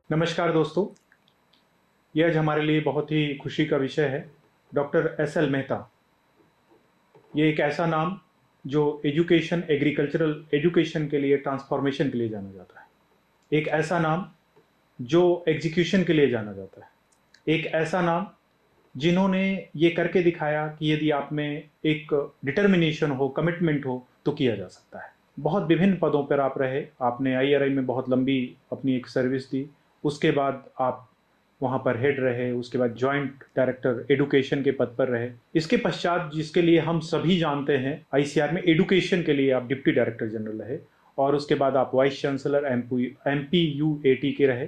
नमस्कार दोस्तों, ये आज हमारे लिए बहुत ही खुशी का विषय है। Doctor SL. मेहता, ये एक ऐसा नाम जो एजुकेशन, एग्रीकल्चरल एजुकेशन के लिए, ट्रांसफॉर्मेशन के लिए जाना जाता है। एक ऐसा नाम जो एग्जीक्यूशन के लिए जाना जाता है। एक ऐसा नाम जिन्होंने ये करके दिखाया कि यदि आप में एक डिटर्मिनेशन हो, कमिटमेंट हो, तो किया जा सकता है। बहुत विभिन्न पदों पर आप रहे। आपने आईआरआई में बहुत लंबी अपनी एक सर्विस दी। उसके बाद आप वहाँ पर हेड रहे, उसके बाद जॉइंट डायरेक्टर एडुकेशन के पद पर रहे। इसके पश्चात जिसके लिए हम सभी जानते हैं, आईसीआर में एडुकेशन के लिए आप डिप्टी डायरेक्टर जनरल रहे और उसके बाद आप वाइस चांसलर एमपीयूएटी के रहे।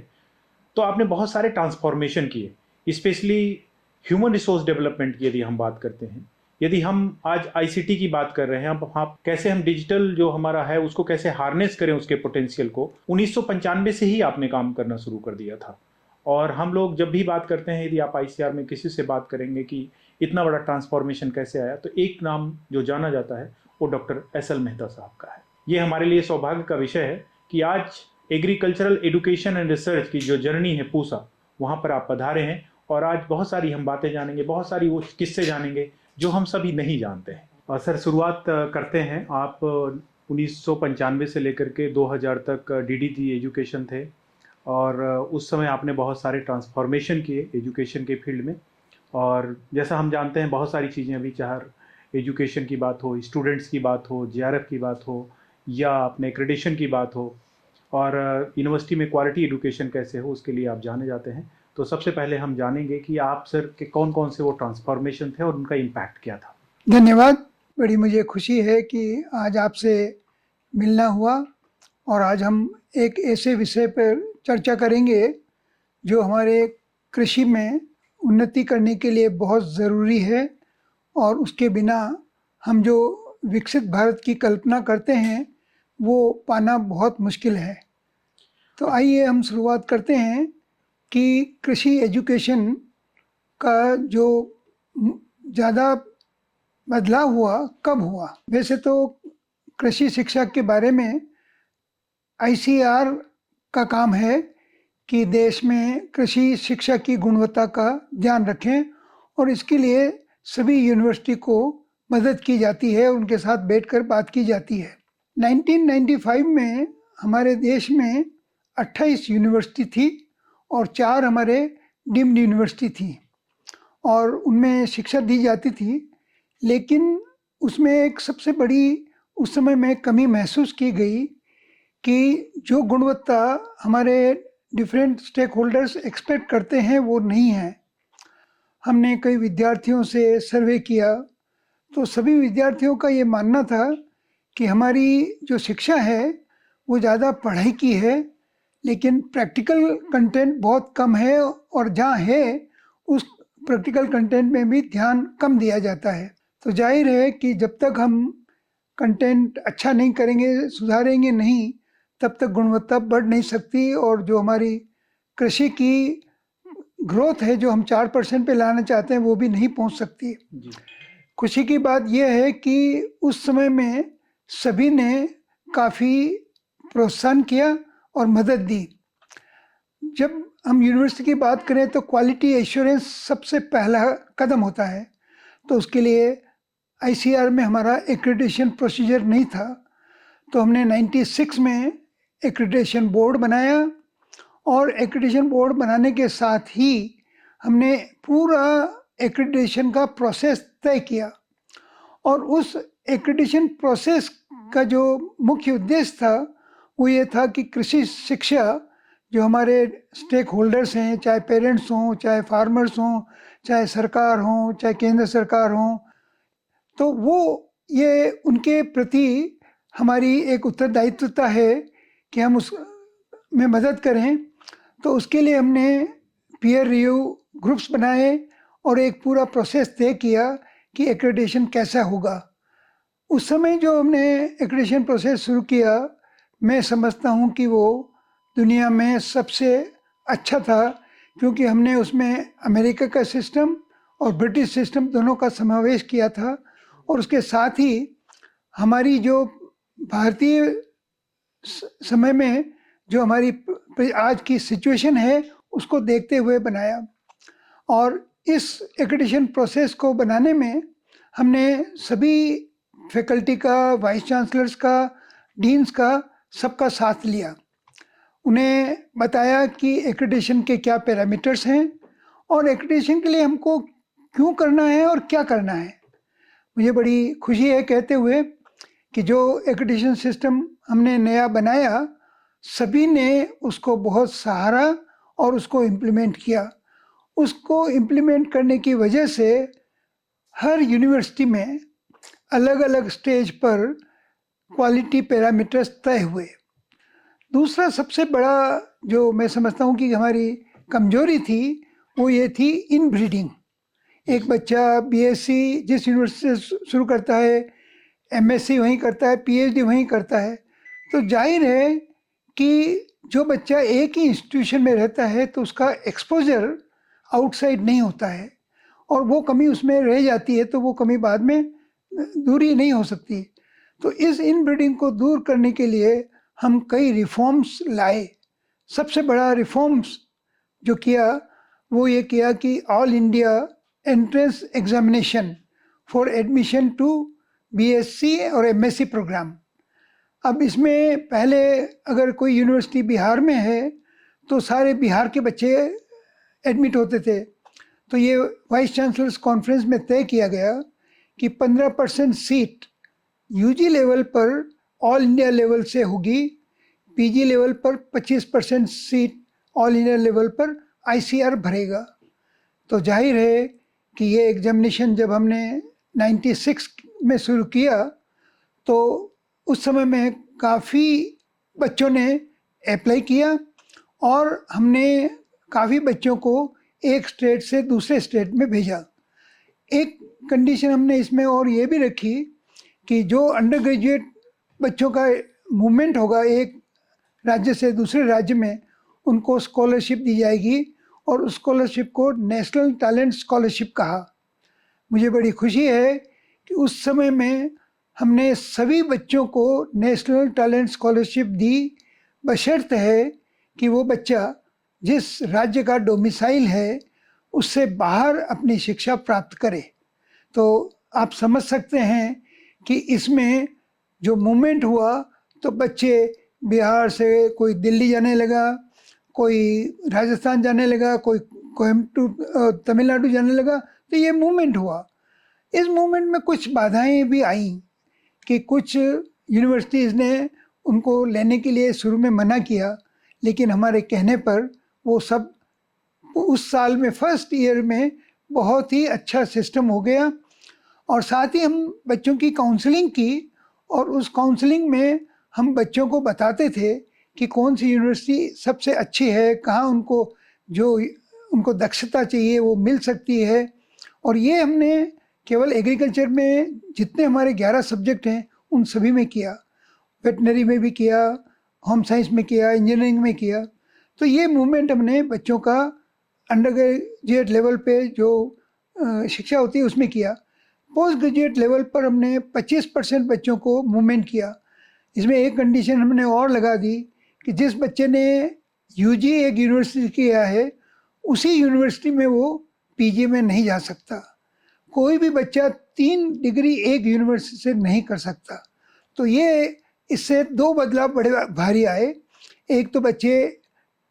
तो आपने बहुत सारे ट्रांसफॉर्मेशन किए, स्पेशली ह्यूमन रिसोर्स डेवलपमेंट की यदि हम बात करते हैं। यदि हम आज आईसीटी की बात कर रहे हैं, अब आप कैसे हम डिजिटल जो हमारा है उसको कैसे हार्नेस करें, उसके पोटेंशियल को 1995 से ही आपने काम करना शुरू कर दिया था। और हम लोग जब भी बात करते हैं, यदि आप आईसीआर में किसी से बात करेंगे कि इतना बड़ा ट्रांसफॉर्मेशन कैसे आया, तो एक नाम जो जाना जाता है वो डॉक्टर एस.एल. मेहता साहब का है। ये हमारे लिए सौभाग्य का विषय है कि आज एग्रीकल्चरल एजुकेशन एंड रिसर्च की जो जर्नी है पूसा, वहाँ पर आप पधारे हैं और आज बहुत सारी हम बातें जानेंगे, बहुत सारी वो किस्से जानेंगे जो हम सभी नहीं जानते हैं। और सर, शुरुआत करते हैं। आप 1995 से लेकर के 2000 तक डीडीटी एजुकेशन थे और उस समय आपने बहुत सारे ट्रांसफॉर्मेशन किए एजुकेशन के फील्ड में। और जैसा हम जानते हैं, बहुत सारी चीज़ें अभी, चाहे एजुकेशन की बात हो, स्टूडेंट्स की बात हो, जेआरएफ की बात हो या अपने एक्रेडिशन की बात हो और यूनिवर्सिटी में क्वालिटी एजुकेशन कैसे हो, उसके लिए आप जाने जाते हैं। तो सबसे पहले हम जानेंगे कि आप सर के कौन कौन से वो ट्रांसफॉर्मेशन थे और उनका इम्पैक्ट क्या था। धन्यवाद। बड़ी मुझे खुशी है कि आज आपसे मिलना हुआ और आज हम एक ऐसे विषय पर चर्चा करेंगे जो हमारे कृषि में उन्नति करने के लिए बहुत ज़रूरी है और उसके बिना हम जो विकसित भारत की कल्पना करते हैं वो पाना बहुत मुश्किल है। तो आइए हम शुरुआत करते हैं कि कृषि एजुकेशन का जो ज़्यादा बदलाव हुआ कब हुआ। वैसे तो कृषि शिक्षा के बारे में आईसीआर का काम है कि देश में कृषि शिक्षा की गुणवत्ता का ध्यान रखें और इसके लिए सभी यूनिवर्सिटी को मदद की जाती है, उनके साथ बैठकर बात की जाती है। 1995 में हमारे देश में 28 यूनिवर्सिटी थी और 4 हमारे डीम्ड यूनिवर्सिटी थी और उनमें शिक्षा दी जाती थी। लेकिन उसमें एक सबसे बड़ी उस समय में कमी महसूस की गई कि जो गुणवत्ता हमारे डिफरेंट स्टेक होल्डर्स एक्सपेक्ट करते हैं वो नहीं है। हमने कई विद्यार्थियों से सर्वे किया तो सभी विद्यार्थियों का ये मानना था कि हमारी जो शिक्षा है वो ज़्यादा पढ़ाई की है लेकिन प्रैक्टिकल कंटेंट बहुत कम है और जहाँ है उस प्रैक्टिकल कंटेंट में भी ध्यान कम दिया जाता है। तो जाहिर है कि जब तक हम कंटेंट अच्छा नहीं करेंगे, सुधारेंगे नहीं, तब तक गुणवत्ता बढ़ नहीं सकती और जो हमारी कृषि की ग्रोथ है जो हम 4% पे लाना चाहते हैं वो भी नहीं पहुंच सकती। खुशी की बात यह है कि उस समय में सभी ने काफ़ी प्रोत्साहन किया और मदद दी। जब हम यूनिवर्सिटी की बात करें तो क्वालिटी एश्योरेंस सबसे पहला कदम होता है। तो उसके लिए आईसीआर में हमारा एक्रेडिटेशन प्रोसीजर नहीं था, तो हमने 96 में एक्रेडिटेशन बोर्ड बनाया और एक्रेडिटेशन बोर्ड बनाने के साथ ही हमने पूरा एक्रेडिटेशन का प्रोसेस तय किया। और उस एक्रेडिटेशन प्रोसेस का जो मुख्य उद्देश्य था वो ये था कि कृषि शिक्षा जो हमारे स्टेक होल्डर्स हैं, चाहे पेरेंट्स हों, चाहे फार्मर्स हों, चाहे सरकार हों, चाहे केंद्र सरकार हों, तो वो ये उनके प्रति हमारी एक उत्तरदायित्वता है कि हम उस में मदद करें। तो उसके लिए हमने पीयर रिव्यू ग्रुप्स बनाए और एक पूरा प्रोसेस तय किया कि एक्रेडिटेशन कैसा होगा। उस समय जो हमने एक्रेडिटेशन प्रोसेस शुरू किया, मैं समझता हूँ कि वो दुनिया में सबसे अच्छा था क्योंकि हमने उसमें अमेरिका का सिस्टम और ब्रिटिश सिस्टम दोनों का समावेश किया था और उसके साथ ही हमारी जो भारतीय समय में जो हमारी आज की सिचुएशन है उसको देखते हुए बनाया। और इस एक्रेडिटेशन प्रोसेस को बनाने में हमने सभी फैकल्टी का, वाइस चांसलर्स का, डीन्स का, सबका साथ लिया। उन्हें बताया कि एक्रेडिटेशन के क्या पैरामीटर्स हैं और एक्रेडिटेशन के लिए हमको क्यों करना है और क्या करना है। मुझे बड़ी खुशी है कहते हुए कि जो एक्रेडिटेशन सिस्टम हमने नया बनाया, सभी ने उसको बहुत सराहा और उसको इम्प्लीमेंट किया। उसको इम्प्लीमेंट करने की वजह से हर यूनिवर्सिटी में अलग अलग स्टेज पर क्वालिटी पैरामीटर्स तय हुए। दूसरा सबसे बड़ा जो मैं समझता हूँ कि हमारी कमजोरी थी, वो ये थी इनब्रीडिंग। एक बच्चा बीएससी जिस यूनिवर्सिटी से शुरू करता है, एमएससी वहीं करता है, पीएचडी वहीं करता है, तो जाहिर है कि जो बच्चा एक ही इंस्टीट्यूशन में रहता है तो उसका एक्सपोजर आउटसाइड नहीं होता है और वो कमी उसमें रह जाती है, तो वो कमी बाद में दूरी नहीं हो सकती। तो इस इनब्रीडिंग को दूर करने के लिए हम कई रिफॉर्म्स लाए। सबसे बड़ा रिफॉर्म्स जो किया वो ये किया कि all India entrance examination for admission to BSc और एमएससी प्रोग्राम। अब इसमें पहले अगर कोई यूनिवर्सिटी बिहार में है तो सारे बिहार के बच्चे एडमिट होते थे। तो ये वाइस चांसलर्स कॉन्फ्रेंस में तय किया गया कि 15% सीट यूजी लेवल पर ऑल इंडिया लेवल से होगी, पीजी लेवल पर 25% सीट ऑल इंडिया लेवल पर आईसीआर भरेगा। तो जाहिर है कि ये एग्जामिनेशन जब हमने 96 में शुरू किया तो उस समय में काफ़ी बच्चों ने अप्लाई किया और हमने काफ़ी बच्चों को एक स्टेट से दूसरे स्टेट में भेजा। एक कंडीशन हमने इसमें और ये भी रखी कि जो अंडर ग्रेजुएट बच्चों का मूवमेंट होगा एक राज्य से दूसरे राज्य में, उनको स्कॉलरशिप दी जाएगी और उस स्कॉलरशिप को नेशनल टैलेंट स्कॉलरशिप कहा। मुझे बड़ी खुशी है कि उस समय में हमने सभी बच्चों को नेशनल टैलेंट स्कॉलरशिप दी, बशर्त है कि वो बच्चा जिस राज्य का डोमिसाइल है उससे बाहर अपनी शिक्षा प्राप्त करे। तो आप समझ सकते हैं कि इसमें जो मूवमेंट हुआ तो बच्चे बिहार से कोई दिल्ली जाने लगा, कोई राजस्थान जाने लगा, कोई कोयम्बटूर तमिलनाडु जाने लगा। तो ये मूवमेंट हुआ। इस मूवमेंट में कुछ बाधाएं भी आईं कि कुछ यूनिवर्सिटीज़ ने उनको लेने के लिए शुरू में मना किया, लेकिन हमारे कहने पर वो सब उस साल में फर्स्ट ईयर में बहुत ही अच्छा सिस्टम हो गया। और साथ ही हम बच्चों की काउंसलिंग की और उस काउंसलिंग में हम बच्चों को बताते थे कि कौन सी यूनिवर्सिटी सबसे अच्छी है, कहाँ उनको जो उनको दक्षता चाहिए वो मिल सकती है। और ये हमने केवल एग्रीकल्चर में जितने हमारे 11 सब्जेक्ट हैं उन सभी में किया, वेटनरी में भी किया, होम साइंस में किया, इंजीनियरिंग में किया। तो ये मूवमेंट हमने बच्चों का अंडर ग्रेजुएट लेवल पे जो शिक्षा होती है उसमें किया। पोस्ट ग्रेजुएट लेवल पर हमने 25% बच्चों को मूवमेंट किया। इसमें एक कंडीशन हमने और लगा दी कि जिस बच्चे ने यूजी एक यूनिवर्सिटी किया है उसी यूनिवर्सिटी में वो पीजी में नहीं जा सकता। कोई भी बच्चा 3 डिग्री एक यूनिवर्सिटी से नहीं कर सकता। तो ये इससे 2 बदलाव बड़े भारी आए। एक तो बच्चे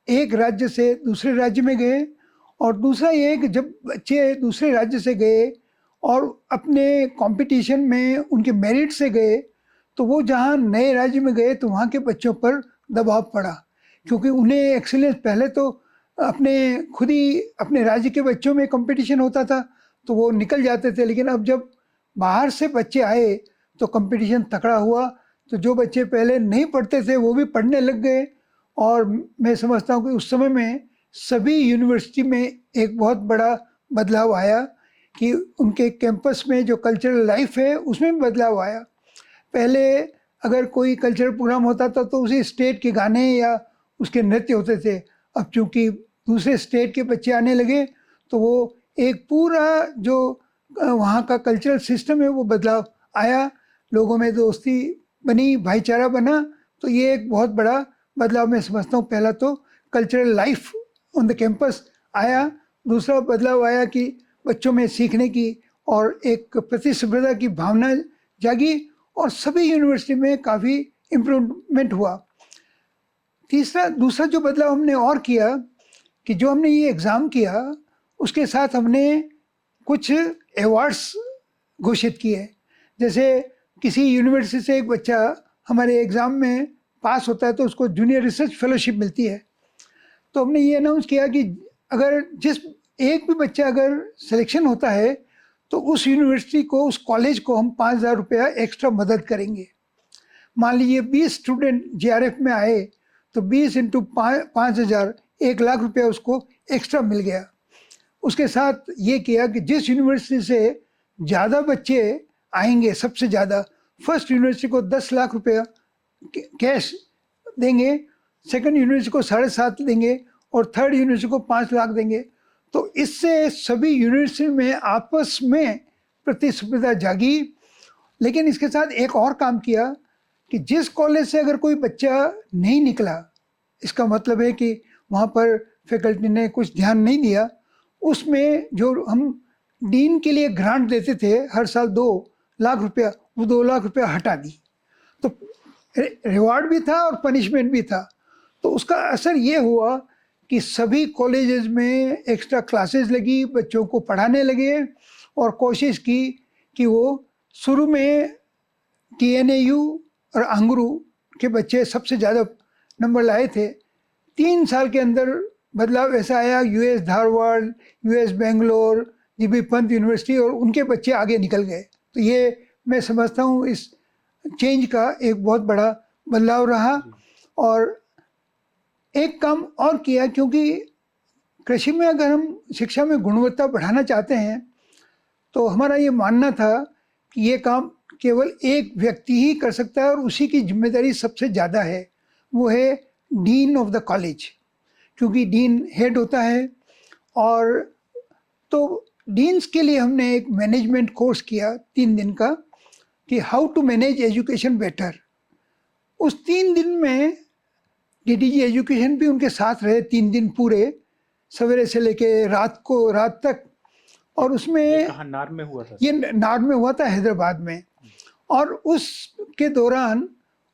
एक राज्य से दूसरे राज्य में गए और दूसरा ये कि जब बच्चे दूसरे राज्य से गए और अपने कंपटीशन में उनके मेरिट से गए तो वो जहाँ नए राज्य में गए तो वहाँ के बच्चों पर दबाव पड़ा, क्योंकि उन्हें एक्सीलेंस पहले तो अपने खुद ही अपने राज्य के बच्चों में कंपटीशन होता था तो वो निकल जाते थे, लेकिन अब जब बाहर से बच्चे आए तो कंपटीशन तगड़ा हुआ। तो जो बच्चे पहले नहीं पढ़ते थे वो भी पढ़ने लग गए। और मैं समझता हूँ कि उस समय में सभी यूनिवर्सिटी में एक बहुत बड़ा बदलाव आया कि उनके कैंपस में जो कल्चरल लाइफ है उसमें भी बदलाव आया। पहले अगर कोई कल्चरल प्रोग्राम होता था तो उसी स्टेट के गाने या उसके नृत्य होते थे। अब चूँकि दूसरे स्टेट के बच्चे आने लगे तो वो एक पूरा जो वहाँ का कल्चरल सिस्टम है वो बदलाव आया, लोगों में दोस्ती बनी, भाईचारा बना। तो ये एक बहुत बड़ा बदलाव मैं समझता हूँ। पहला तो cultural life on the campus आया, दूसरा बदलाव आया कि बच्चों में सीखने की और एक प्रतिस्पर्धा की भावना जागी और सभी यूनिवर्सिटी में काफ़ी इम्प्रूवमेंट हुआ। दूसरा जो बदलाव हमने और किया कि जो हमने ये एग्ज़ाम किया उसके साथ हमने कुछ अवार्ड्स घोषित किए। जैसे किसी यूनिवर्सिटी से एक बच्चा हमारे एग्ज़ाम में पास होता है तो उसको जूनियर रिसर्च फेलोशिप मिलती है। तो हमने ये अनाउंस किया कि अगर जिस एक भी बच्चा अगर सिलेक्शन होता है तो उस यूनिवर्सिटी को, उस कॉलेज को हम 5,000 रुपया एक्स्ट्रा मदद करेंगे। मान लीजिए 20 स्टूडेंट जीआरएफ में आए तो 20 इंटू 5,000, 1,00,000 रुपया उसको एक्स्ट्रा मिल गया। उसके साथ ये किया कि जिस यूनिवर्सिटी से ज़्यादा बच्चे आएंगे, सबसे ज़्यादा, फर्स्ट यूनिवर्सिटी को 10 लाख रुपया कैश देंगे, सेकंड यूनिवर्सिटी को 7.5 देंगे और थर्ड यूनिवर्सिटी को 5 लाख देंगे। तो इससे सभी यूनिवर्सिटी में आपस में प्रतिस्पर्धा जागी। लेकिन इसके साथ एक और काम किया कि जिस कॉलेज से अगर कोई बच्चा नहीं निकला, इसका मतलब है कि वहाँ पर फैकल्टी ने कुछ ध्यान नहीं दिया, उसमें जो हम डीन के लिए ग्रांट देते थे हर साल 2 लाख रुपया, वो 2 लाख रुपया हटा दी। तो रिवार्ड भी था और पनिशमेंट भी था। तो उसका असर ये हुआ कि सभी कॉलेजेस में एक्स्ट्रा क्लासेस लगी, बच्चों को पढ़ाने लगे और कोशिश की कि वो शुरू में TNAU और आंगरू के बच्चे सबसे ज़्यादा नंबर लाए थे। 3 साल के अंदर बदलाव ऐसा आया, US Dharwad, US Bangalore, GB Pant university और उनके बच्चे आगे निकल गए। तो ये मैं समझता हूँ इस चेंज का एक बहुत बड़ा बदलाव रहा। और एक काम और किया, क्योंकि कृषि में अगर हम शिक्षा में गुणवत्ता बढ़ाना चाहते हैं तो हमारा ये मानना था कि ये काम केवल एक व्यक्ति ही कर सकता है और उसी की जिम्मेदारी सबसे ज़्यादा है, वो है डीन ऑफ द कॉलेज, क्योंकि डीन हेड होता है। और तो डीन्स के लिए हमने एक मैनेजमेंट कोर्स किया 3 दिन का कि how to manage education better. उस 3 दिन में DDG एजुकेशन भी उनके साथ रहे 3 दिन पूरे, सवेरे से लेके रात तक। और उसमें कहाँ नार में हुआ था? ये नार में हुआ था, हैदराबाद में। और उसके दौरान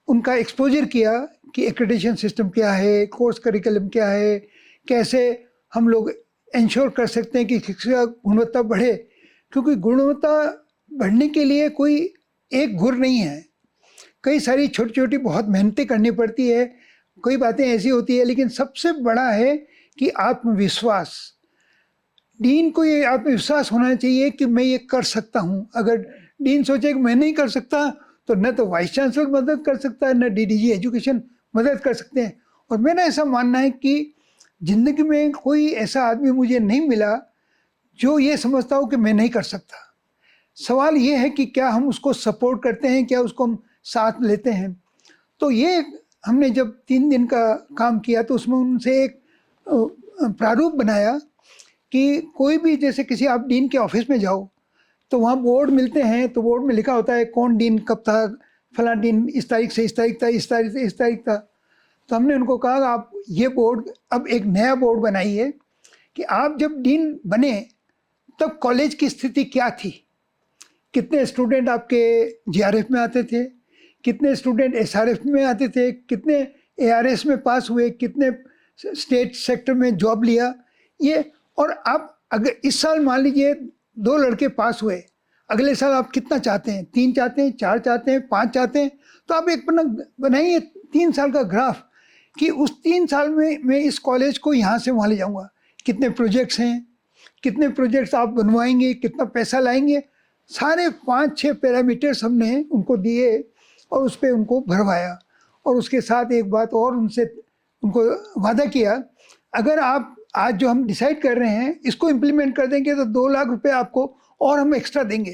उनका एक्सपोजर किया कि एक्रेडिटेशन सिस्टम क्या है, कोर्स करिकुलम क्या है, कैसे हम लोग इंश्योर कर सकते हैं कि शिक्षा गुणवत्ता बढ़े। क्योंकि गुणवत्ता बढ़ने के लिए कोई एक गुर नहीं है, कई सारी छोटी छोटी बहुत मेहनतें करनी पड़ती है, कई बातें ऐसी होती है। लेकिन सबसे बड़ा है कि आत्मविश्वास। डीन को ये आत्मविश्वास होना चाहिए कि मैं ये कर सकता हूँ। अगर डीन सोचे कि मैं नहीं कर सकता तो न तो वाइस चांसलर मदद कर सकता है, न DDG एजुकेशन मदद कर सकते हैं। और मेरा ऐसा मानना है कि ज़िंदगी में कोई ऐसा आदमी मुझे नहीं मिला जो ये समझता हो कि मैं नहीं कर सकता। सवाल ये है कि क्या हम उसको सपोर्ट करते हैं, क्या उसको हम साथ लेते हैं। तो ये हमने जब 3 दिन का काम किया तो उसमें उनसे एक प्रारूप बनाया कि कोई भी, जैसे किसी आप डीन के ऑफिस में जाओ तो वहाँ बोर्ड मिलते हैं, तो बोर्ड में लिखा होता है कौन डीन कब था, फला डीन इस तारीख से इस तारीख था, इस तारीख से इस तारीख था। तो हमने उनको कहा आप ये बोर्ड, अब एक नया बोर्ड बनाइए कि आप जब डीन बने तब कॉलेज की स्थिति क्या थी, कितने स्टूडेंट आपके GRF में आते थे, कितने स्टूडेंट SRF में आते थे, कितने ARS में पास हुए, कितने स्टेट सेक्टर में जॉब लिया ये। और आप अगर इस साल मान लीजिए 2 लड़के पास हुए, अगले साल आप कितना चाहते हैं, 3 चाहते हैं, 4 चाहते हैं, 5 चाहते हैं, तो आप एक बनाइए 3 साल का ग्राफ कि उस 3 साल में मैं इस कॉलेज को यहाँ से वहाँ ले जाऊँगा। कितने प्रोजेक्ट्स हैं, कितने प्रोजेक्ट्स आप बनवाएंगे, कितना पैसा लाएंगे, सारे 5-6 पैरामीटर्स हमने उनको दिए और उस पर उनको भरवाया। और उसके साथ एक बात और उनको वादा किया, अगर आप आज जो हम डिसाइड कर रहे हैं इसको इम्प्लीमेंट कर देंगे तो 2 लाख रुपए आपको और हम एक्स्ट्रा देंगे।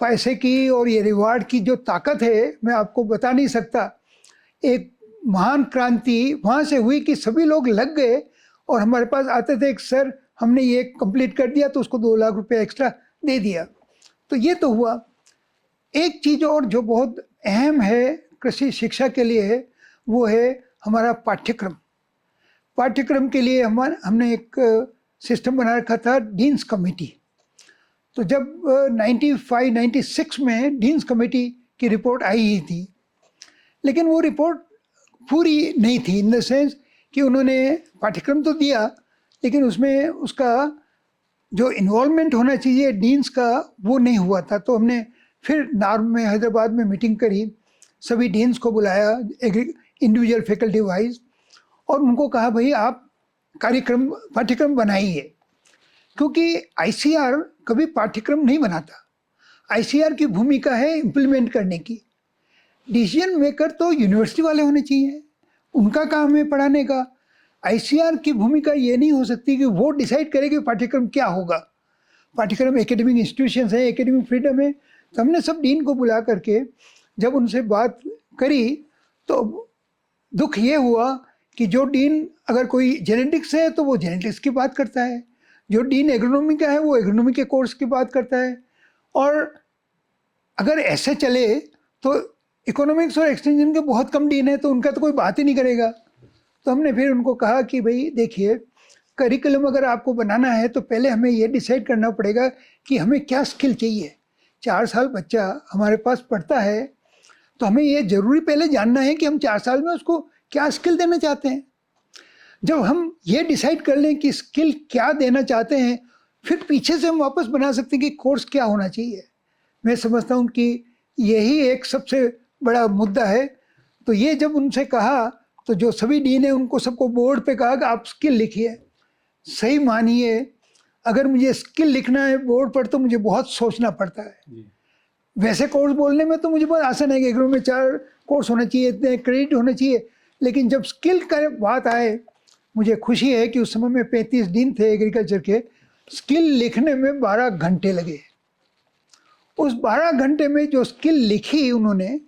पैसे की और ये रिवार्ड की जो ताकत है मैं आपको बता नहीं सकता। एक महान क्रांति वहाँ से हुई कि सभी लोग लग गए और हमारे पास आते थे, सर हमने ये कंप्लीट कर दिया तो उसको 2 लाख रुपए एक्स्ट्रा दे दिया। तो ये तो हुआ। एक चीज़ और जो बहुत अहम है कृषि शिक्षा के लिए है, वो है हमारा पाठ्यक्रम के लिए हमने एक सिस्टम बना रखा था, डीन्स कमेटी। तो जब 95-96 में डीन्स कमेटी की रिपोर्ट आई ही थी, लेकिन वो रिपोर्ट पूरी नहीं थी, इन द सेंस कि उन्होंने पाठ्यक्रम तो दिया, लेकिन उसमें उसका जो इन्वॉल्वमेंट होना चाहिए डीन्स का, वो नहीं हुआ था। तो हमने फिर नार्म में, हैदराबाद में मीटिंग करी, सभी डीन्स को बुलाया इंडिविजुअल फैकल्टी वाइज, और उनको कहा भाई आप पाठ्यक्रम बनाइए, क्योंकि आईसीआर कभी पाठ्यक्रम नहीं बनाता। आईसीआर की भूमिका है इम्प्लीमेंट करने की। डिसीजन मेकर तो यूनिवर्सिटी वाले होने चाहिए, उनका काम है पढ़ाने का। आईसीआर की भूमिका ये नहीं हो सकती कि वो डिसाइड करे कि पाठ्यक्रम क्या होगा। पाठ्यक्रम एकेडमिक इंस्टीट्यूशंस है, एकेडमिक फ्रीडम है। तो हमने सब डीन को बुला करके जब उनसे बात करी, तो दुख ये हुआ कि जो डीन अगर कोई जेनेटिक्स है तो वो जेनेटिक्स की बात करता है, जो डीन एग्रोनॉमी का है वो एग्रोनॉमी के कोर्स की बात करता है, और अगर ऐसे चले तो इकोनॉमिक्स और एक्सटेंशन के बहुत कम डीन है, तो उनका तो कोई बात ही नहीं करेगा। तो हमने फिर उनको कहा कि भाई देखिए, करिकुलम अगर आपको बनाना है तो पहले हमें ये डिसाइड करना पड़ेगा कि हमें क्या स्किल चाहिए। 4 साल बच्चा हमारे पास पढ़ता है, तो हमें ये ज़रूरी पहले जानना है कि हम 4 साल में उसको क्या स्किल देना चाहते हैं। जब हम ये डिसाइड कर लें कि स्किल क्या देना चाहते हैं, फिर पीछे से हम वापस बना सकते हैं कि कोर्स क्या होना चाहिए। मैं समझता हूँ कि यही एक सबसे बड़ा मुद्दा है। तो ये जब उनसे कहा, तो जो सभी डीन है उनको सबको बोर्ड पे कहा कि आप स्किल लिखिए। सही मानिए, अगर मुझे स्किल लिखना है बोर्ड पर तो मुझे बहुत सोचना पड़ता है। वैसे कोर्स बोलने में तो मुझे बहुत आसान है कि एग्रो में 4 कोर्स होना चाहिए, इतने क्रेडिट होना चाहिए, लेकिन जब स्किल का बात आए, मुझे खुशी है कि उस समय में 35 दिन थे एग्रीकल्चर के। स्किल लिखने में 12 घंटे लगे। उस 12 घंटे में जो स्किल लिखी उन्होंने,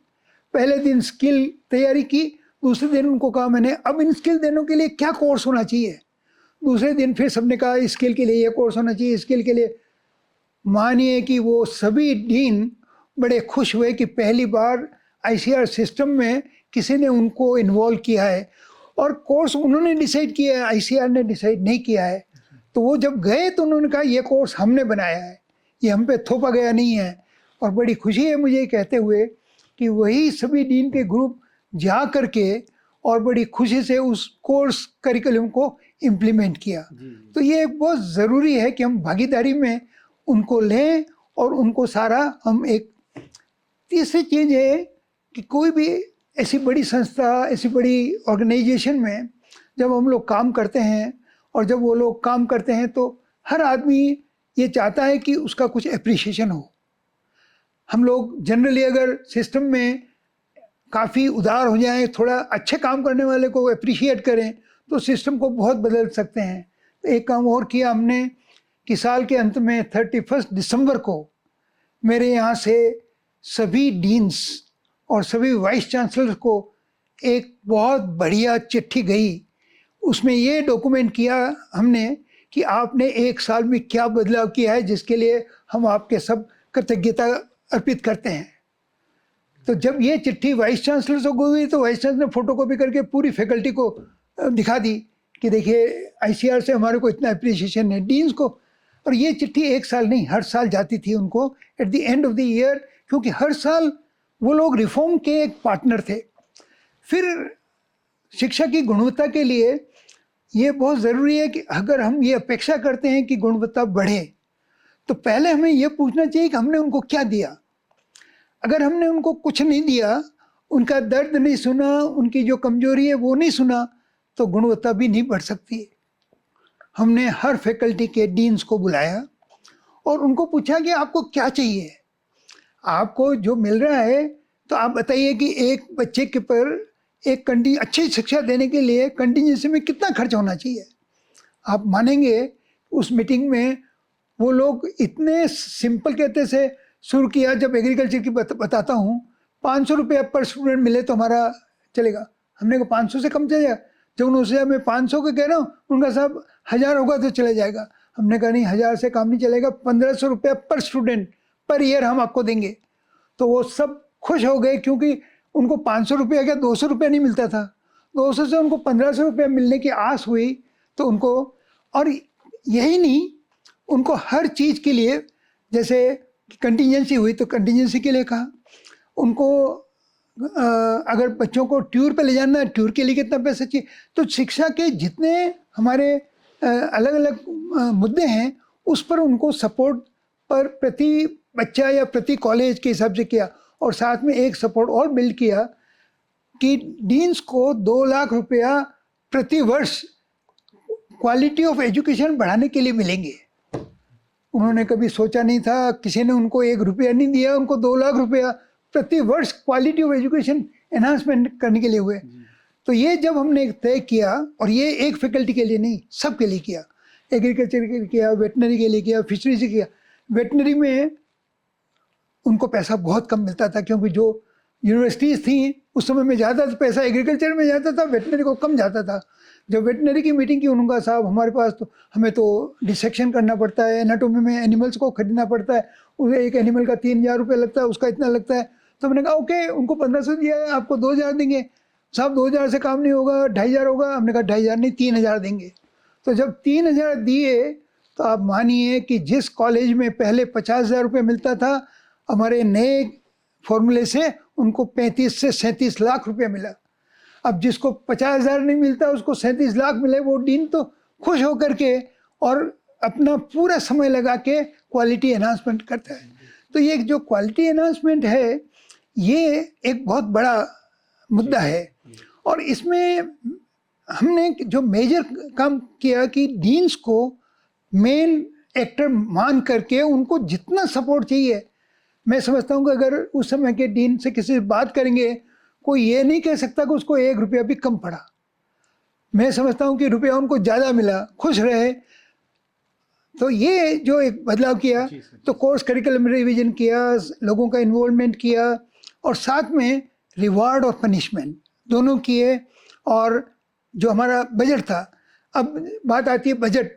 पहले दिन स्किल तैयारी की, दूसरे दिन उनको कहा मैंने अब इन स्किल देने के लिए क्या कोर्स होना चाहिए। दूसरे दिन फिर सबने कहा इस स्किल के लिए ये कोर्स होना चाहिए, स्किल के लिए। मानिए कि वो सभी डीन बड़े खुश हुए कि पहली बार आईसीआर सिस्टम में किसी ने उनको इन्वॉल्व किया है, और कोर्स उन्होंने डिसाइड किया है, आईसीआर ने डिसाइड नहीं किया है। तो वो जब गए तो उन्होंने कहा ये कोर्स हमने बनाया है, ये हम पे थोपा गया नहीं है। और बड़ी खुशी है मुझे कहते हुए कि वही सभी डीन के ग्रुप जा करके और बड़ी खुशी से उस कोर्स करिकुलम को इम्प्लीमेंट किया। तो ये बहुत ज़रूरी है कि हम भागीदारी में उनको लें और उनको सारा हम एक। तीसरी चीज़ है कि कोई भी ऐसी बड़ी संस्था, ऐसी बड़ी ऑर्गेनाइजेशन में जब हम लोग काम करते हैं, और जब वो लोग काम करते हैं तो हर आदमी ये चाहता है कि उसका कुछ एप्रिसिएशन हो। हम लोग जनरली अगर सिस्टम में काफ़ी उदार हो जाएं, थोड़ा अच्छे काम करने वाले को अप्रिशिएट करें, तो सिस्टम को बहुत बदल सकते हैं। तो एक काम और किया हमने कि साल के अंत में 31 दिसंबर को मेरे यहाँ से सभी डीन्स और सभी वाइस चांसलर्स को एक बहुत बढ़िया चिट्ठी गई। उसमें ये डॉक्यूमेंट किया हमने कि आपने 1 साल में क्या बदलाव किया है, जिसके लिए हम आपके सब कृतज्ञता अर्पित करते हैं। तो जब ये चिट्ठी वाइस चांसलर से गई तो वाइस चांसलर ने फोटोकॉपी करके पूरी फैकल्टी को दिखा दी कि देखिए आईसीआर से हमारे को इतना अप्रिसिएशन है डीन्स को। और ये चिट्ठी 1 साल नहीं, हर साल जाती थी उनको at the end of the year, क्योंकि हर साल वो लोग रिफॉर्म के एक पार्टनर थे। फिर शिक्षा की गुणवत्ता के लिए ये बहुत ज़रूरी है कि अगर हम ये अपेक्षा करते हैं कि गुणवत्ता बढ़े, तो पहले हमें ये पूछना चाहिए कि हमने उनको क्या दिया। अगर हमने उनको कुछ नहीं दिया, उनका दर्द नहीं सुना, उनकी जो कमजोरी है वो नहीं सुना, तो गुणवत्ता भी नहीं बढ़ सकती। हमने हर फैकल्टी के डीन्स को बुलाया और उनको पूछा कि आपको क्या चाहिए, आपको जो मिल रहा है तो आप बताइए कि एक बच्चे के पर एक अच्छी शिक्षा देने के लिए कंटिजेंसी में कितना खर्च होना चाहिए। आप मानेंगे उस मीटिंग में वो लोग इतने सिंपल कहते से शुरू किया। जब एग्रीकल्चर की बताता हूँ 500 रुपये पर स्टूडेंट मिले तो हमारा चलेगा। हमने कहा 500 से कम चलेगा। जब उन्होंने मैं 500 का कह रहा हूँ, उनका साहब 1000 होगा तो चले जाएगा। हमने कहा नहीं, 1000 से काम नहीं चलेगा, 1500 रुपये पर स्टूडेंट पर ईयर हम आपको देंगे। तो वो सब खुश हो गए, क्योंकि उनको 500 रुपये क्या 200 रुपये नहीं मिलता था। 200 से उनको 1500 रुपया मिलने की आस हुई तो उनको, और यही नहीं, उनको हर चीज़ के लिए, जैसे कंटिजेंसी हुई तो कंटिजेंसी के लिए कहा उनको, अगर बच्चों को टूर पे ले जाना है, टूर के लिए कितना पैसा चाहिए। तो शिक्षा के जितने हमारे अलग अलग मुद्दे हैं उस पर उनको सपोर्ट पर प्रति बच्चा या प्रति कॉलेज के हिसाब से किया। और साथ में एक सपोर्ट और बिल्ड किया कि डीन्स को 2 लाख रुपया प्रति वर्ष क्वालिटी ऑफ एजुकेशन बढ़ाने के लिए मिलेंगे। उन्होंने कभी सोचा नहीं था, किसी ने उनको 1 रुपया नहीं दिया, उनको 2 लाख रुपया प्रति वर्ष क्वालिटी ऑफ एजुकेशन एनहांसमेंट करने के लिए हुए। तो ये जब हमने तय किया, और ये एक फैकल्टी के लिए नहीं, सब के लिए किया, एग्रीकल्चर के लिए किया, वेटनरी के लिए किया, फिशरी से किया। वेटनरी में उनको पैसा बहुत कम मिलता था क्योंकि जो यूनिवर्सिटीज़ थी उस समय में ज़्यादा पैसा एग्रीकल्चर में जाता था, वेटनरी को कम जाता था। जब वेटनरी की मीटिंग की, उन्होंने कहा साहब हमारे पास तो, हमें तो डिसेक्शन करना पड़ता है, एनाटोमी में एनिमल्स को खरीदना पड़ता है, उसे एक एनिमल का 3000 रुपये लगता है, उसका इतना लगता है। तो मैंने कहा ओके, उनको 1500 दिया है, आपको 2000 देंगे। साहब 2000 से काम नहीं होगा, 2500 होगा। हमने कहा 2500 नहीं, 3000 देंगे। तो जब 3000 दिए तो आप मानिए कि जिस कॉलेज में पहले 50,000 रुपये मिलता था, हमारे नए फॉर्मूले से उनको 35 से 37 लाख रुपये मिला। अब जिसको 50,000 नहीं मिलता उसको 37 लाख मिले, वो डीन तो खुश होकर के और अपना पूरा समय लगा के क्वालिटी एनहांसमेंट करता है। तो ये जो क्वालिटी एनहांसमेंट है, ये एक बहुत बड़ा मुद्दा है। और इसमें हमने जो मेजर काम किया कि डीन्स को मेन एक्टर मान करके उनको जितना सपोर्ट चाहिए। मैं समझता हूँ कि अगर उस समय के डीन से किसी से बात करेंगे, कोई ये नहीं कह सकता कि उसको 1 रुपया भी कम पड़ा। मैं समझता हूँ कि रुपया उनको ज़्यादा मिला, खुश रहे। तो ये जो एक बदलाव किया, तो कोर्स करिकुलम रिवीजन किया, लोगों का इन्वॉल्वमेंट किया, और साथ में रिवार्ड और पनिशमेंट दोनों किए। और जो हमारा बजट था, अब बात आती है बजट,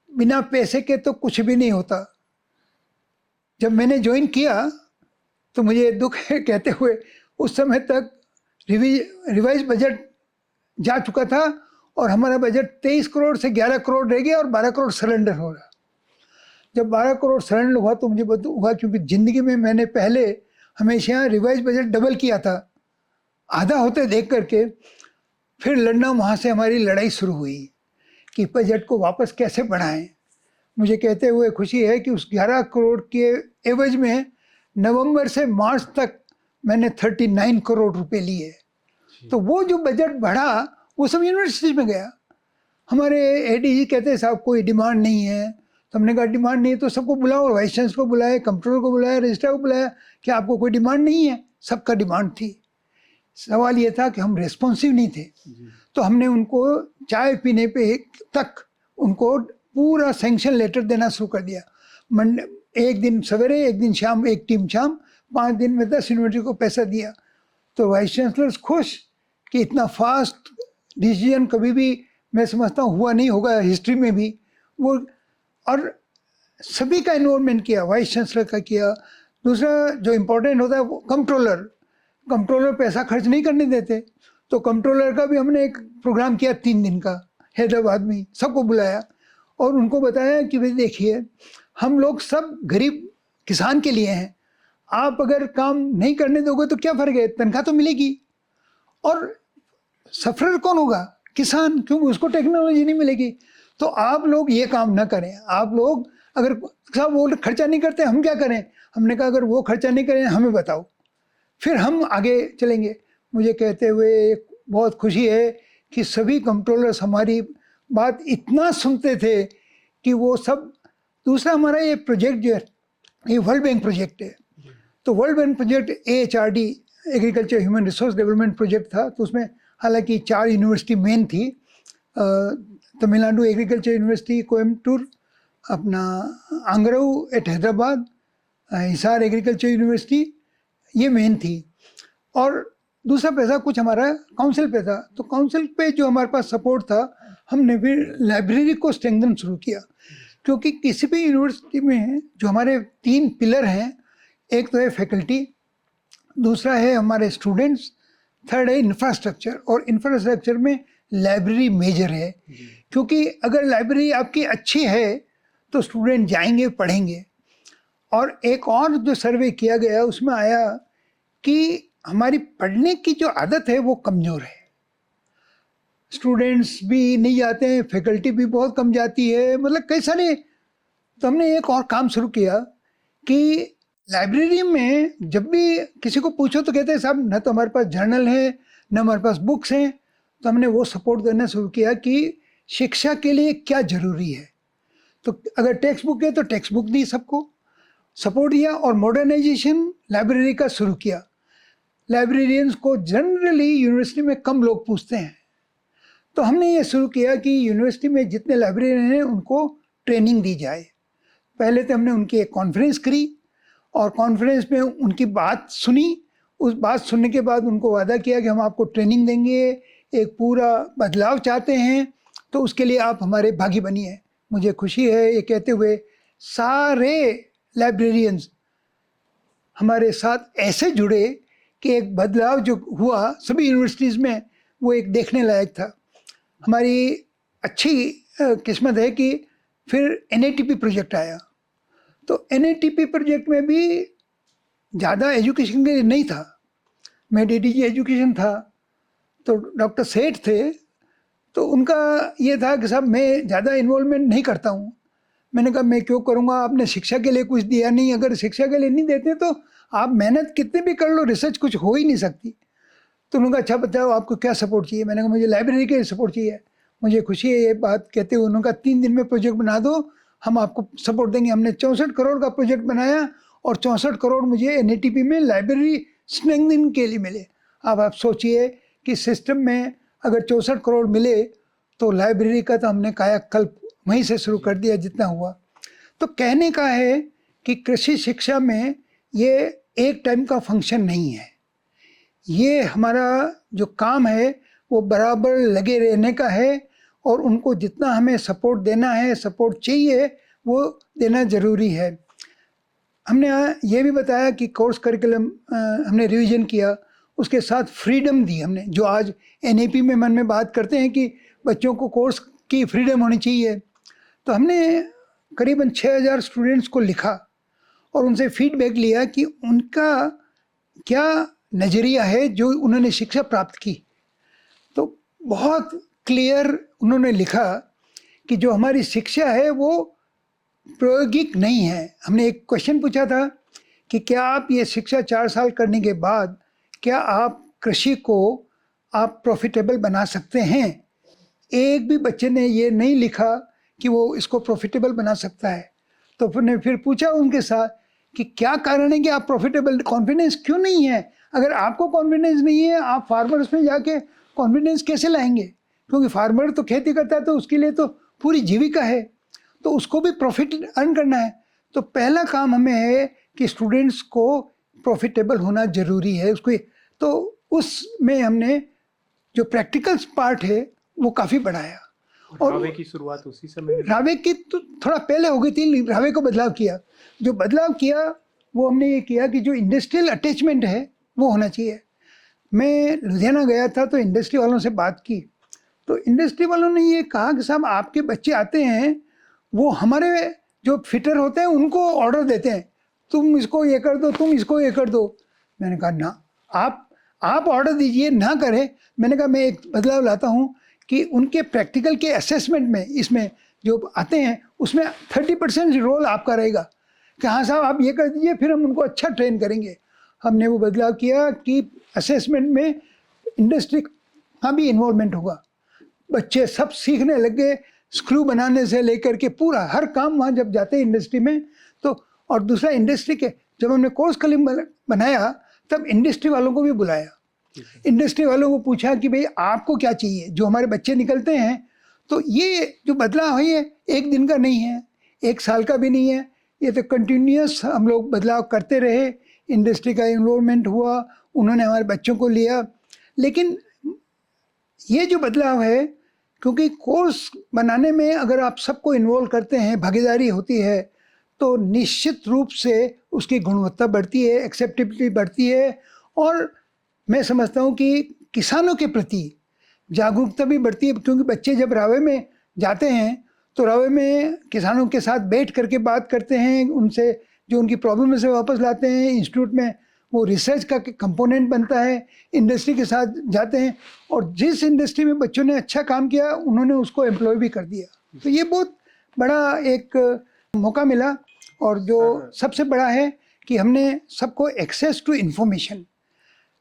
बिना पैसे के तो कुछ भी नहीं होता। जब मैंने ज्वाइन किया तो मुझे दुख है कहते हुए, उस समय तक रिवाइज बजट जा चुका था और हमारा बजट 23 करोड़ से 11 करोड़ रह गया और 12 करोड़ सरेंडर हो रहा। जब 12 करोड़ सरेंडर हुआ तो मुझे बहुत हुआ, क्योंकि ज़िंदगी में मैंने पहले हमेशा रिवाइज बजट डबल किया था, आधा होते देख करके। फिर लड़ना, वहाँ से हमारी लड़ाई शुरू हुई कि बजट को वापस कैसे बढ़ाएं। मुझे कहते हुए खुशी है कि उस 11 करोड़ के एवज में नवंबर से मार्च तक मैंने 39 करोड़ रुपए लिए। तो वो जो बजट बढ़ा वो सब यूनिवर्सिटी में गया। हमारे एडीजी कहते हैं साहब कोई डिमांड नहीं है। तो हमने कहा डिमांड नहीं है तो सबको बुलाओ, वाइस चांसलर को बुलाया, कंप्ट्रोलर को बुलाया, रजिस्ट्रार को बुलाया कि आपको कोई डिमांड नहीं है। सबका डिमांड थी। सवाल ये था कि हम रेस्पॉन्सिव नहीं थे। तो हमने उनको चाय पीने पे तक उनको पूरा सैंक्शन लेटर देना शुरू कर दिया। एक दिन सवेरे, एक दिन शाम, एक टीम शाम, 5 दिन में 10 यूनिवर्सिटी को पैसा दिया। तो वाइस चांसलर खुश कि इतना फास्ट डिसीजन कभी भी मैं समझता हूँ हुआ नहीं होगा हिस्ट्री में भी। वो और सभी का इन्वॉल्वमेंट किया, वाइस चांसलर का किया। दूसरा जो इम्पोर्टेंट होता है वो कंट्रोलर पैसा खर्च नहीं करने देते। तो कंट्रोलर का भी हमने एक प्रोग्राम किया 3 दिन का हैदराबाद में, सबको बुलाया और उनको बताया कि भाई देखिए हम लोग सब गरीब किसान के लिए हैं, आप अगर काम नहीं करने दोगे तो क्या फ़र्क है, तनख्वाह तो मिलेगी। और सफरर कौन होगा? किसान, क्योंकि उसको टेक्नोलॉजी नहीं मिलेगी। तो आप लोग ये काम ना करें। आप लोग अगर साहब वो खर्चा नहीं करते हम क्या करें? हमने कहा अगर वो खर्चा नहीं करें हमें बताओ, फिर हम आगे चलेंगे। मुझे कहते हुए बहुत खुशी है कि सभी कंट्रोलर्स हमारी बात इतना सुनते थे कि वो सब। दूसरा हमारा ये प्रोजेक्ट जो है ये वर्ल्ड बैंक प्रोजेक्ट है। तो world bank project AHRD agriculture human resource development project था। तो उसमें हालांकि 4 यूनिवर्सिटी मेन थी, तमिलनाडु एग्रीकल्चर यूनिवर्सिटी कोयम्बटूर, अपना ANGRAU at Hyderabad, Hisar agriculture university, ये मेन थी। और दूसरा पैसा कुछ हमारा काउंसिल पे था। तो काउंसिल पे जो हमारे पास सपोर्ट था, हमने फिर लाइब्रेरी को स्ट्रेंथन शुरू किया। क्योंकि किसी भी यूनिवर्सिटी में जो हमारे 3 पिलर हैं, एक तो है फैकल्टी, दूसरा है हमारे स्टूडेंट्स, थर्ड है इंफ्रास्ट्रक्चर, और इंफ्रास्ट्रक्चर में लाइब्रेरी मेजर है, क्योंकि अगर लाइब्रेरी आपकी अच्छी है तो स्टूडेंट जाएंगे पढ़ेंगे। और एक और जो सर्वे किया गया उसमें आया कि हमारी पढ़ने की जो आदत है वो कमज़ोर है, स्टूडेंट्स भी नहीं जाते हैं, फैकल्टी भी बहुत कम जाती है, मतलब कई सारे। तो हमने एक और काम शुरू किया कि लाइब्रेरी में जब भी किसी को पूछो तो कहते हैं साहब न तो हमारे पास जर्नल है न हमारे पास बुक्स हैं। तो हमने वो सपोर्ट करना शुरू किया कि शिक्षा के लिए क्या ज़रूरी है। तो अगर टेक्स्ट बुक है तो टेक्स्ट बुक दी, सबको सपोर्ट दिया, और मॉडर्नाइजेशन लाइब्रेरी का शुरू किया। लाइब्रेरियंस को जनरली यूनिवर्सिटी में कम लोग पूछते हैं, तो हमने ये शुरू किया कि यूनिवर्सिटी में जितने लाइब्रेरियन हैं उनको ट्रेनिंग दी जाए। पहले तो हमने उनकी एक कॉन्फ्रेंस करी और कॉन्फ्रेंस में उनकी बात सुनी। उस बात सुनने के बाद उनको वादा किया कि हम आपको ट्रेनिंग देंगे, एक पूरा बदलाव चाहते हैं, तो उसके लिए आप हमारे भागी बनिए। मुझे खुशी है ये कहते हुए सारे लाइब्रेरियंस हमारे साथ ऐसे जुड़े कि एक बदलाव जो हुआ सभी यूनिवर्सिटीज़ में वो एक देखने लायक था। हमारी अच्छी किस्मत है कि फिर NATP प्रोजेक्ट आया। तो NATP प्रोजेक्ट में भी ज़्यादा एजुकेशन के लिए नहीं था, मैं DDG एजुकेशन था, तो डॉक्टर सेठ थे, तो उनका ये था कि साहब मैं ज़्यादा इन्वॉल्वमेंट नहीं करता हूँ। मैंने कहा मैं क्यों करूँगा, आपने शिक्षा के लिए कुछ दिया नहीं, अगर शिक्षा के लिए नहीं देते तो आप मेहनत कितने भी कर लो, रिसर्च कुछ हो ही नहीं सकती। तो उन्होंने कहा अच्छा बताओ आपको क्या सपोर्ट चाहिए। मैंने कहा मुझे लाइब्रेरी के सपोर्ट चाहिए। मुझे खुशी है ये बात कहते हुए उन्होंने कहा 3 दिन में प्रोजेक्ट बना दो, हम आपको सपोर्ट देंगे। हमने 64 करोड़ का प्रोजेक्ट बनाया और 64 करोड़ मुझे NATP में लाइब्रेरी स्ट्रेंथनिंग के लिए मिले। अब आप सोचिए कि सिस्टम में अगर 64 करोड़ मिले तो लाइब्रेरी का तो हमने कायाकल्प वहीं से शुरू कर दिया जितना हुआ। तो कहने का है कि कृषि शिक्षा में ये एक टाइम का फंक्शन नहीं है, ये हमारा जो काम है वो बराबर लगे रहने का है, और उनको जितना हमें सपोर्ट देना है, सपोर्ट चाहिए वो देना ज़रूरी है। हमने ये भी बताया कि कोर्स करिकुलम हमने रिवीजन किया, उसके साथ फ्रीडम दी हमने, जो आज NAP में मन में बात करते हैं कि बच्चों को कोर्स की फ्रीडम होनी चाहिए। तो हमने करीबन 6000 स्टूडेंट्स को लिखा और उनसे फीडबैक लिया कि उनका क्या नज़रिया है जो उन्होंने शिक्षा प्राप्त की। तो बहुत क्लियर उन्होंने लिखा कि जो हमारी शिक्षा है वो प्रायोगिक नहीं है। हमने एक क्वेश्चन पूछा था कि क्या आप ये शिक्षा 4 साल करने के बाद क्या आप कृषि को आप प्रॉफिटेबल बना सकते हैं। एक भी बच्चे ने ये नहीं लिखा कि वो इसको प्रॉफिटेबल बना सकता है। तो फिर पूछा उनके साथ कि क्या कारण है कि आप प्रॉफिटेबल, कॉन्फिडेंस क्यों नहीं है। अगर आपको कॉन्फिडेंस नहीं है आप फार्मर्स में जाके कॉन्फिडेंस कैसे लाएंगे, क्योंकि फार्मर तो खेती करता है तो उसके लिए तो पूरी जीविका है, तो उसको भी प्रॉफिट अर्न करना है। तो पहला काम हमें है कि स्टूडेंट्स को प्रॉफिटेबल होना ज़रूरी है उसको। तो उसमें हमने जो प्रैक्टिकल पार्ट है वो काफ़ी बढ़ाया। और रावे की शुरुआत उसी समय, रावे की तो थोड़ा पहले हो गई थी, रावे को बदलाव किया। जो बदलाव किया वो हमने ये किया कि जो इंडस्ट्रियल अटैचमेंट है वो होना चाहिए। मैं लुधियाना गया था तो इंडस्ट्री वालों से बात की, तो इंडस्ट्री वालों ने ये कहा कि साहब आपके बच्चे आते हैं, वो हमारे जो फिटर होते हैं उनको ऑर्डर देते हैं, तुम इसको ये कर दो, तुम इसको ये कर दो। मैंने कहा ना, आप ऑर्डर दीजिए, ना करें। मैंने कहा मैं एक बदलाव लाता हूँ कि उनके प्रैक्टिकल के असेसमेंट में इसमें जो आते हैं उसमें 30% रोल आपका रहेगा कि हाँ साहब आप ये कर दीजिए, फिर हम उनको अच्छा ट्रेन करेंगे। हमने वो बदलाव किया कि असेसमेंट में इंडस्ट्री का भी इन्वॉल्वमेंट होगा। बच्चे सब सीखने लगे, स्क्रू बनाने से लेकर के पूरा हर काम वहाँ जब जाते हैं इंडस्ट्री में। तो और दूसरा इंडस्ट्री के जब हमने कोर्स करिकुलम बनाया तब इंडस्ट्री वालों को भी बुलाया। इंडस्ट्री वालों को पूछा कि भाई आपको क्या चाहिए, जो हमारे बच्चे निकलते हैं। तो ये जो बदलाव है ये एक दिन का नहीं है, 1 साल का भी नहीं है, ये तो कंटिन्यूस हम लोग बदलाव करते रहे। इंडस्ट्री का इन्वॉल्वमेंट हुआ, उन्होंने हमारे बच्चों को लिया। लेकिन ये जो बदलाव है, क्योंकि कोर्स बनाने में अगर आप सबको इन्वॉल्व करते हैं, भागीदारी होती है, तो निश्चित रूप से उसकी गुणवत्ता बढ़ती है, एक्सेप्टेबिलिटी बढ़ती है। और मैं समझता हूँ कि किसानों के प्रति जागरूकता भी बढ़ती है, क्योंकि बच्चे जब रावे में जाते हैं तो रावे में किसानों के साथ बैठ करके बात करते हैं, उनसे जो उनकी प्रॉब्लम है से वापस लाते हैं। इंस्टीट्यूट में वो रिसर्च का कंपोनेंट बनता है, इंडस्ट्री के साथ जाते हैं, और जिस इंडस्ट्री में बच्चों ने अच्छा काम किया उन्होंने उसको एम्प्लॉय भी कर दिया। तो ये बहुत बड़ा एक मौका मिला। और जो सबसे बड़ा है कि हमने सबको एक्सेस टू इन्फॉर्मेशन,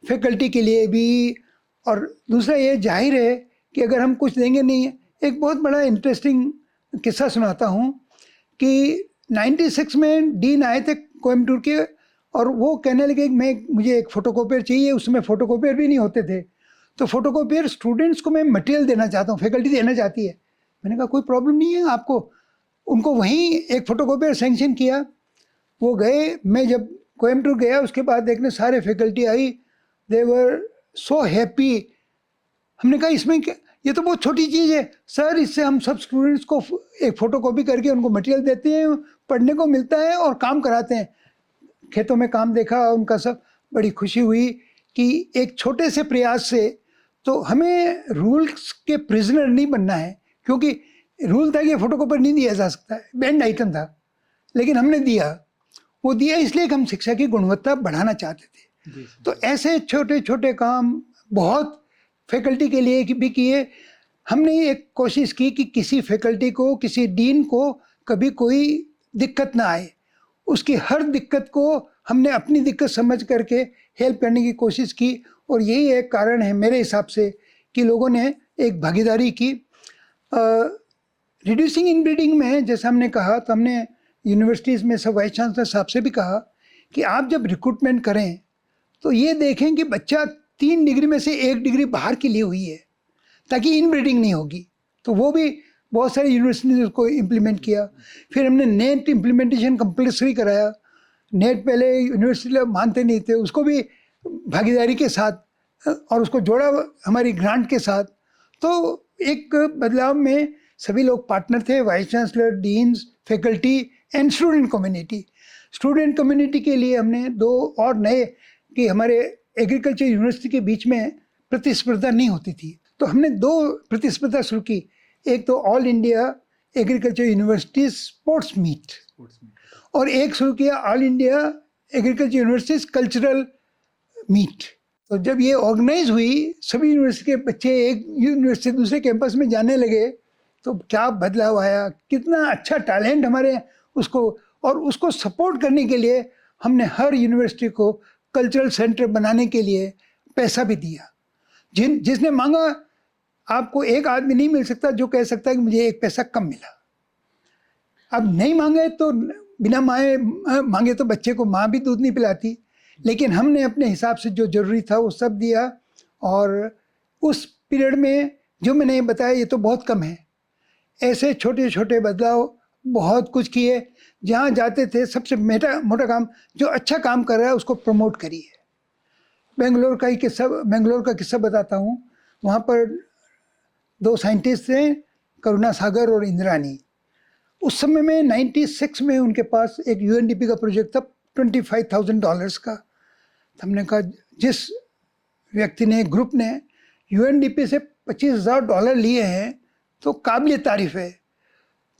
फैकल्टी के लिए भी, और दूसरा ये जाहिर है कि अगर हम कुछ देंगे नहीं। एक बहुत बड़ा इंटरेस्टिंग किस्सा सुनाता हूँ कि 96 में डीन आए थे कोयम्बटूर के, और वो कहने लगे कि मुझे एक फ़ोटोकॉपियर चाहिए। उसमें फ़ोटोकॉपियर भी नहीं होते थे, तो फ़ोटोकॉपियर स्टूडेंट्स को मैं मटेरियल देना चाहता हूँ, फैकल्टी देना चाहती है। मैंने कहा कोई प्रॉब्लम नहीं है आपको। उनको वहीं एक फ़ोटोकॉपियर सेंक्शन किया, वो गए। मैं जब कोयम्बटूर गया उसके बाद देखने सारे फैकल्टी आई, दे वर सो हैप्पी। हमने कहा इसमें क्या, ये तो बहुत छोटी चीज़ है सर, इससे हम सब स्टूडेंट्स को एक फ़ोटोकॉपी करके उनको मटेरियल देते हैं, पढ़ने को मिलता है और काम कराते हैं। खेतों में काम देखा उनका, सब बड़ी खुशी हुई कि एक छोटे से प्रयास से। तो हमें रूल्स के प्रिजनर नहीं बनना है, क्योंकि रूल था कि फ़ोटोकॉपी नहीं दिया जा सकता है, बैंड आइटम था, लेकिन हमने दिया। वो दिया इसलिए कि हम शिक्षा की गुणवत्ता बढ़ाना चाहते थे। तो ऐसे छोटे छोटे काम बहुत फैकल्टी के लिए भी किए। हमने एक कोशिश की कि किसी फैकल्टी को, किसी डीन को कभी कोई दिक्कत ना आए। उसकी हर दिक्कत को हमने अपनी दिक्कत समझ करके हेल्प करने की कोशिश की। और यही एक कारण है मेरे हिसाब से कि लोगों ने एक भागीदारी की। रिड्यूसिंग इनब्रीडिंग में जैसा हमने कहा, तो हमने यूनिवर्सिटीज़ में सब वाइस चांसलर साहब से भी कहा कि आप जब रिक्रूटमेंट करें तो ये देखें कि बच्चा 3 डिग्री में से 1 डिग्री बाहर की ली हुई है, ताकि इनब्रीडिंग नहीं होगी। तो वो भी बहुत सारी यूनिवर्सिटी ने उसको इम्प्लीमेंट किया। फिर हमने नेट इम्प्लीमेंटेशन कंपल्सरी कराया। नेट पहले यूनिवर्सिटी मानते नहीं थे, उसको भी भागीदारी के साथ और उसको जोड़ा हमारी ग्रांट के साथ। तो एक बदलाव में सभी लोग पार्टनर थे, vice chancellor, deans, faculty and student community. Student community के लिए हमने 2 और नए कि हमारे एग्रीकल्चर यूनिवर्सिटी के बीच में प्रतिस्पर्धा नहीं होती थी, तो हमने 2 प्रतिस्पर्धा शुरू की। एक तो all India agriculture university sports meet, और एक शुरू किया all India agriculture universities cultural meet. तो जब ये ऑर्गेनाइज हुई, सभी यूनिवर्सिटी के बच्चे एक यूनिवर्सिटी से दूसरे कैंपस में जाने लगे, तो क्या बदलाव आया, कितना अच्छा टैलेंट हमारे उसको, और उसको सपोर्ट करने के लिए हमने हर यूनिवर्सिटी को कल्चरल सेंटर बनाने के लिए पैसा भी दिया। जिसने मांगा, आपको एक आदमी नहीं मिल सकता जो कह सकता है कि मुझे एक पैसा कम मिला। अब नहीं मांगे तो बिना मांगे तो बच्चे को माँ भी दूध नहीं पिलाती, लेकिन हमने अपने हिसाब से जो ज़रूरी था वो सब दिया। और उस पीरियड में जो मैंने बताया ये तो बहुत कम है। ऐसे छोटे छोटे बदलाव बहुत कुछ किए। जहाँ जाते थे सबसे मोटा काम, जो अच्छा काम कर रहा है उसको प्रमोट करिए। बेंगलोर का किस्सा बताता हूँ। वहाँ पर 2 साइंटिस्ट थे, करुणा सागर और इंद्रानी। उस समय में 96 में उनके पास एक यूएनडीपी का प्रोजेक्ट था $25,000 का। तो हमने कहा जिस व्यक्ति ने, ग्रुप ने यूएनडीपी से $25,000 लिए हैं तो काबिल तारीफ़ है।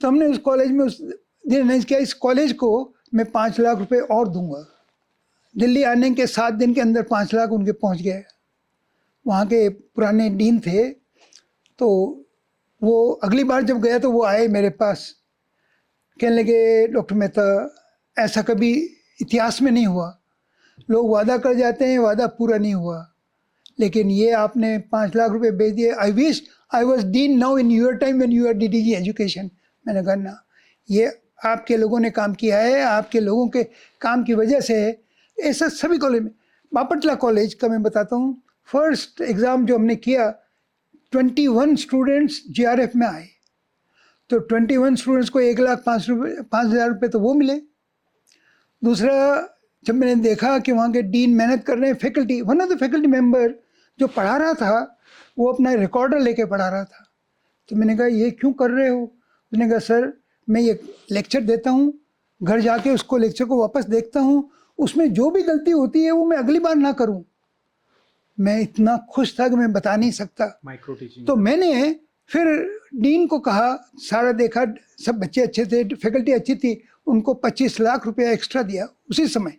तो हमने उस कॉलेज में उस दिन अनाउंस किया, इस कॉलेज को मैं 5 लाख रुपए और दूंगा। दिल्ली आने के 7 दिन के अंदर 5 लाख उनके पहुंच गए। वहाँ के पुराने डीन थे, तो वो अगली बार जब गया तो वो आए मेरे पास, कहने लगे डॉक्टर मेहता ऐसा कभी इतिहास में नहीं हुआ। लोग वादा कर जाते हैं, वादा पूरा नहीं हुआ, लेकिन ये आपने 5 लाख रुपए भेज दिए। I wish I was dean now in your time when you are DDG education. मैंने कहा ना, ये आपके लोगों ने काम किया है, आपके लोगों के काम की वजह से है। ऐसा सभी कॉलेज में। बापटला कॉलेज का मैं बताता हूँ, फर्स्ट एग्ज़ाम जो हमने किया 21 स्टूडेंट्स जीआरएफ में आए, तो 21 स्टूडेंट्स को 1,05,000 रुपये तो वो मिले। दूसरा, जब मैंने देखा कि वहाँ के डीन मेहनत कर रहे हैं, faculty, one of the faculty member जो पढ़ा रहा था वो अपना रिकॉर्डर लेके पढ़ा रहा था। तो मैंने कहा ये क्यों कर रहे हो? उसने कहा सर मैं ये लेक्चर देता हूँ, घर जाके उसको लेक्चर को वापस देखता हूँ, उसमें जो भी गलती होती है वो मैं अगली बार ना करूँ। मैं इतना खुश था कि मैं बता नहीं सकता। Micro teaching. तो मैंने फिर डीन को कहा, सारा देखा, सब बच्चे अच्छे थे, फैकल्टी अच्छी थी, उनको 25 लाख रुपया एक्स्ट्रा दिया उसी समय।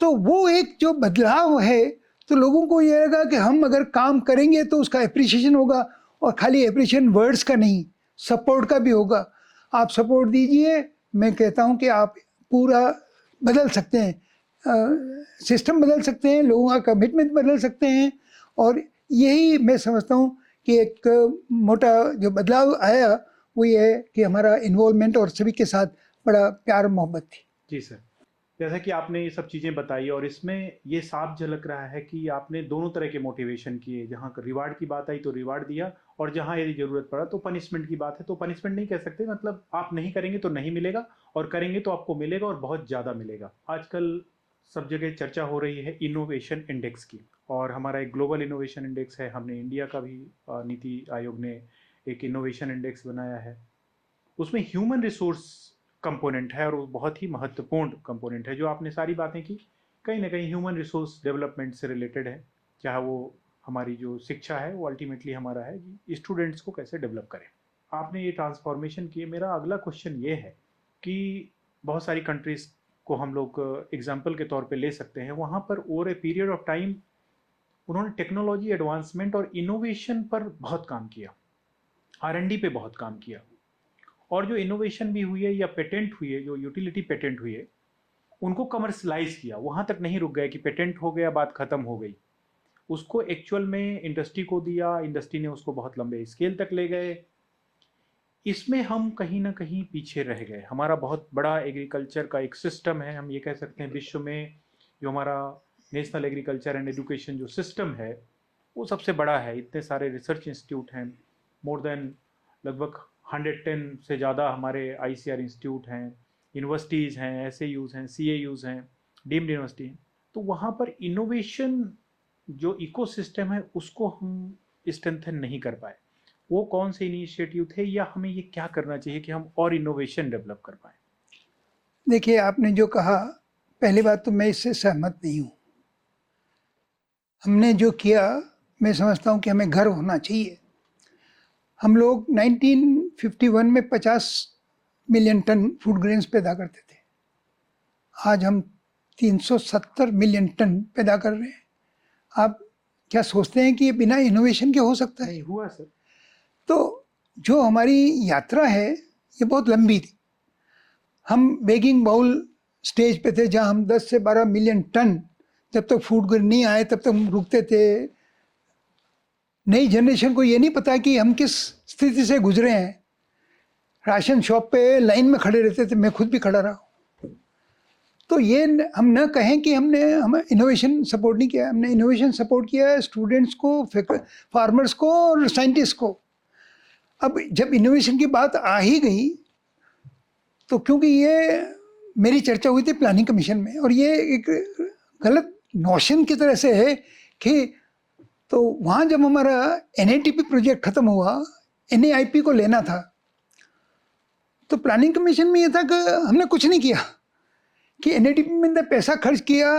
तो वो एक जो बदलाव है, तो लोगों को ये लगा कि हम अगर काम करेंगे तो उसका एप्रिसिएशन होगा, और खाली एप्रिसिएशन वर्ड्स का नहीं, सपोर्ट का भी होगा। आप सपोर्ट दीजिए, मैं कहता हूँ कि आप पूरा बदल सकते हैं, सिस्टम बदल सकते हैं, लोगों का कमिटमेंट बदल सकते हैं। और यही मैं समझता हूँ कि एक मोटा जो बदलाव आया वो ये है कि हमारा इन्वॉल्वमेंट और सभी के साथ बड़ा प्यार मोहब्बत थी। जी सर, जैसा कि आपने ये सब चीज़ें बताई और इसमें ये साफ झलक रहा है कि आपने दोनों तरह के मोटिवेशन किए। जहाँ रिवार्ड की बात आई तो रिवार्ड दिया, और जहाँ यदि ज़रूरत पड़ा तो पनिशमेंट की बात है तो पनिशमेंट नहीं कह सकते, मतलब आप नहीं करेंगे तो नहीं मिलेगा, और करेंगे तो आपको मिलेगा और बहुत ज़्यादा मिलेगा। आजकल सब जगह चर्चा हो रही है इनोवेशन इंडेक्स की, और हमारा एक ग्लोबल इनोवेशन इंडेक्स है। हमने इंडिया का भी नीति आयोग ने एक इनोवेशन इंडेक्स बनाया है। उसमें ह्यूमन रिसोर्स कंपोनेंट है, और वो बहुत ही महत्वपूर्ण कंपोनेंट है। जो आपने सारी बातें की कहीं ना कहीं ह्यूमन रिसोर्स डेवलपमेंट से रिलेटेड है। चाहे वो हमारी जो शिक्षा है वो अल्टीमेटली हमारा है कि स्टूडेंट्स को कैसे डेवलप करें। आपने ये ट्रांसफॉर्मेशन किए। मेरा अगला क्वेश्चन ये है कि बहुत सारी कंट्रीज़ को हम लोग एग्जाम्पल के तौर पे ले सकते हैं। वहाँ पर over a period of time उन्होंने टेक्नोलॉजी एडवांसमेंट और इनोवेशन पर बहुत काम किया, R&D पे बहुत काम किया, और जो इनोवेशन भी हुई है या पेटेंट हुई है, जो यूटिलिटी पेटेंट हुई है, उनको कमर्शलाइज किया। वहाँ तक नहीं रुक गए कि पेटेंट हो गया बात ख़त्म हो गई, उसको एक्चुअल में इंडस्ट्री को दिया, इंडस्ट्री ने उसको बहुत लंबे स्केल तक ले गए। इसमें हम कहीं ना कहीं पीछे रह गए। हमारा बहुत बड़ा एग्रीकल्चर का एक सिस्टम है, हम ये कह सकते हैं विश्व में जो हमारा नेशनल एग्रीकल्चर एंड एजुकेशन जो सिस्टम है वो सबसे बड़ा है। इतने सारे रिसर्च इंस्टीट्यूट हैं, मोर देन लगभग 110 से ज़्यादा हमारे ICR इंस्टीट्यूट हैं, यूनिवर्सिटीज़ हैं, SAUs हैं, CAUs हैं, डीम्ड यूनिवर्सिटी हैं। तो वहाँ पर इनोवेशन जो इकोसिस्टम है उसको हम स्ट्रेंथन नहीं कर पाए। वो कौन से इनिशिएटिव थे, या हमें ये क्या करना चाहिए कि हम और इनोवेशन डेवलप कर पाए? देखिए, आपने जो कहा, पहली बात तो मैं इससे सहमत नहीं हूँ। हमने जो किया, मैं समझता हूँ कि हमें गर्व होना चाहिए। हम लोग 1951 में 50 मिलियन टन फूड ग्रेन्स पैदा करते थे, आज हम 370 मिलियन टन पैदा कर रहे हैं। आप क्या सोचते हैं कि ये बिना इनोवेशन के हो सकता है? नहीं हुआ सर। तो जो हमारी यात्रा है ये बहुत लंबी थी। हम बेगिंग बाउल स्टेज पे थे, जहाँ हम 10 से 12 मिलियन टन, जब तक फूड ग्रेन नहीं आए तब तक हम रुकते थे। नई जनरेशन को ये नहीं पता कि हम किस स्थिति से गुजरे हैं। राशन शॉप पे लाइन में खड़े रहते थे, मैं खुद भी खड़ा रहा। तो ये हम न कहें कि हम इनोवेशन सपोर्ट नहीं किया। हमने इनोवेशन सपोर्ट किया है स्टूडेंट्स को, फार्मर्स को और साइंटिस्ट को। अब जब इनोवेशन की बात आ ही गई, तो क्योंकि ये मेरी चर्चा हुई थी प्लानिंग कमीशन में, और ये एक गलत नोशन की तरह से है कि, तो वहाँ जब हमारा NATP प्रोजेक्ट ख़त्म हुआ, NAIP को लेना था, तो प्लानिंग कमीशन में ये था कि हमने कुछ नहीं किया, कि NATP में पैसा खर्च किया,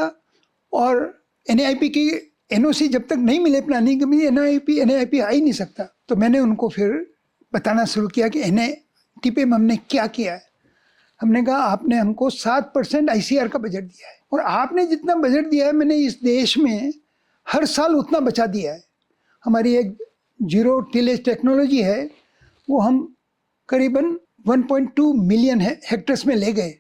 और NAIP की NOC जब तक नहीं मिले प्लानिंग कमीशन, NAIP आ ही नहीं सकता। तो मैंने उनको फिर बताना शुरू किया कि NATP में हमने क्या किया है। हमने कहा, आपने हमको 7% ICR का बजट दिया है, और आपने जितना बजट दिया है, मैंने इस देश में हर साल उतना बचा दिया है। हमारी एक जीरो टिलेज टेक्नोलॉजी है, वो हम करीबन 1.2 मिलियन हेक्टर्स में ले गए।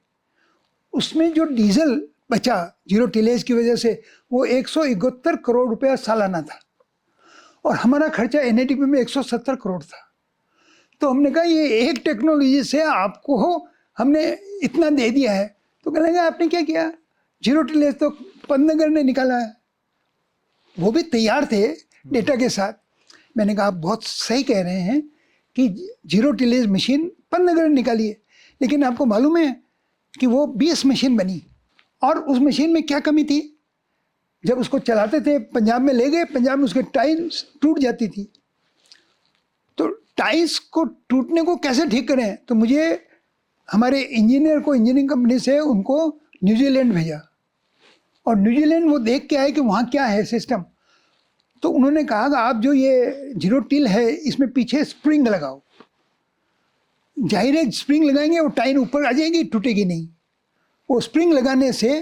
उसमें जो डीजल बचा जीरो टिलेज की वजह से, वो 171 करोड़ रुपया सालाना था, और हमारा खर्चा NATP में 170 करोड़ था। तो हमने कहा, ये एक टेक्नोलॉजी से आपको हमने इतना दे दिया है। तो कहने लगे, आपने क्या किया? जीरो टिलेज तो पंतनगर ने निकाला है। वो भी तैयार थे डेटा के साथ। मैंने कहा, आप बहुत सही कह रहे हैं कि जीरो टिलेज मशीन पंतनगर ने निकाली है, लेकिन आपको मालूम है कि वो 20 मशीन बनी, और उस मशीन में क्या कमी थी? जब उसको चलाते थे, पंजाब में ले गए, पंजाब में उसके टाइल्स टूट जाती थी। तो टाइल्स को टूटने को कैसे ठीक करें? तो मुझे हमारे इंजीनियर को, इंजीनियरिंग कंपनी से उनको न्यूजीलैंड भेजा, और न्यूजीलैंड वो देख के आए कि वहाँ क्या है सिस्टम। तो उन्होंने कहा कि आप जो ये जीरो टिल है इसमें पीछे स्प्रिंग लगाओ, जाहिर है स्प्रिंग लगाएंगे वो टाइन ऊपर आ जाएगी, टूटेगी नहीं। वो स्प्रिंग लगाने से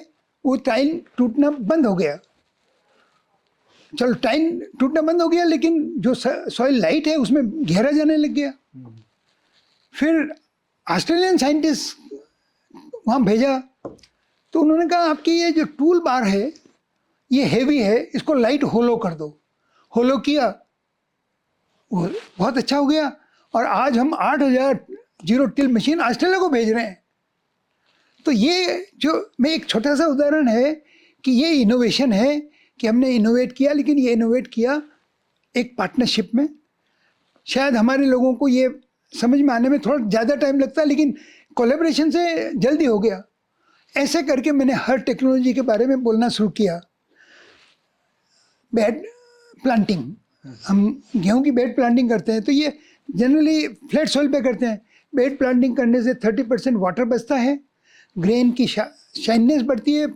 वो टाइन टूटना बंद हो गया। चलो टाइन टूटना बंद हो गया, लेकिन जो सॉइल लाइट है उसमें गहरा जाने लग गया। फिर ऑस्ट्रेलियन साइंटिस्ट वहाँ भेजा, तो उन्होंने कहा आपकी ये जो टूल बार है ये हेवी है, इसको लाइट होलो कर दो। होलो किया, वो बहुत अच्छा हो गया। और आज हम 8,000 जीरो टिल मशीन ऑस्ट्रेलिया को भेज रहे हैं। तो ये जो मैं एक छोटा सा उदाहरण है कि ये इनोवेशन है कि हमने इनोवेट किया, लेकिन ये इनोवेट किया एक पार्टनरशिप में। शायद हमारे लोगों को ये समझ में आने में थोड़ा ज़्यादा टाइम लगता है, लेकिन कोलैबोरेशन से जल्दी हो गया। ऐसे करके मैंने हर टेक्नोलॉजी के बारे में बोलना शुरू किया। बेड प्लांटिंग, हम गेहूं की बेड प्लांटिंग करते हैं तो ये जनरली फ्लैट सॉइल पे करते हैं। बेड प्लांटिंग करने से 30% वाटर बचता है, ग्रेन की शाइननेस बढ़ती है,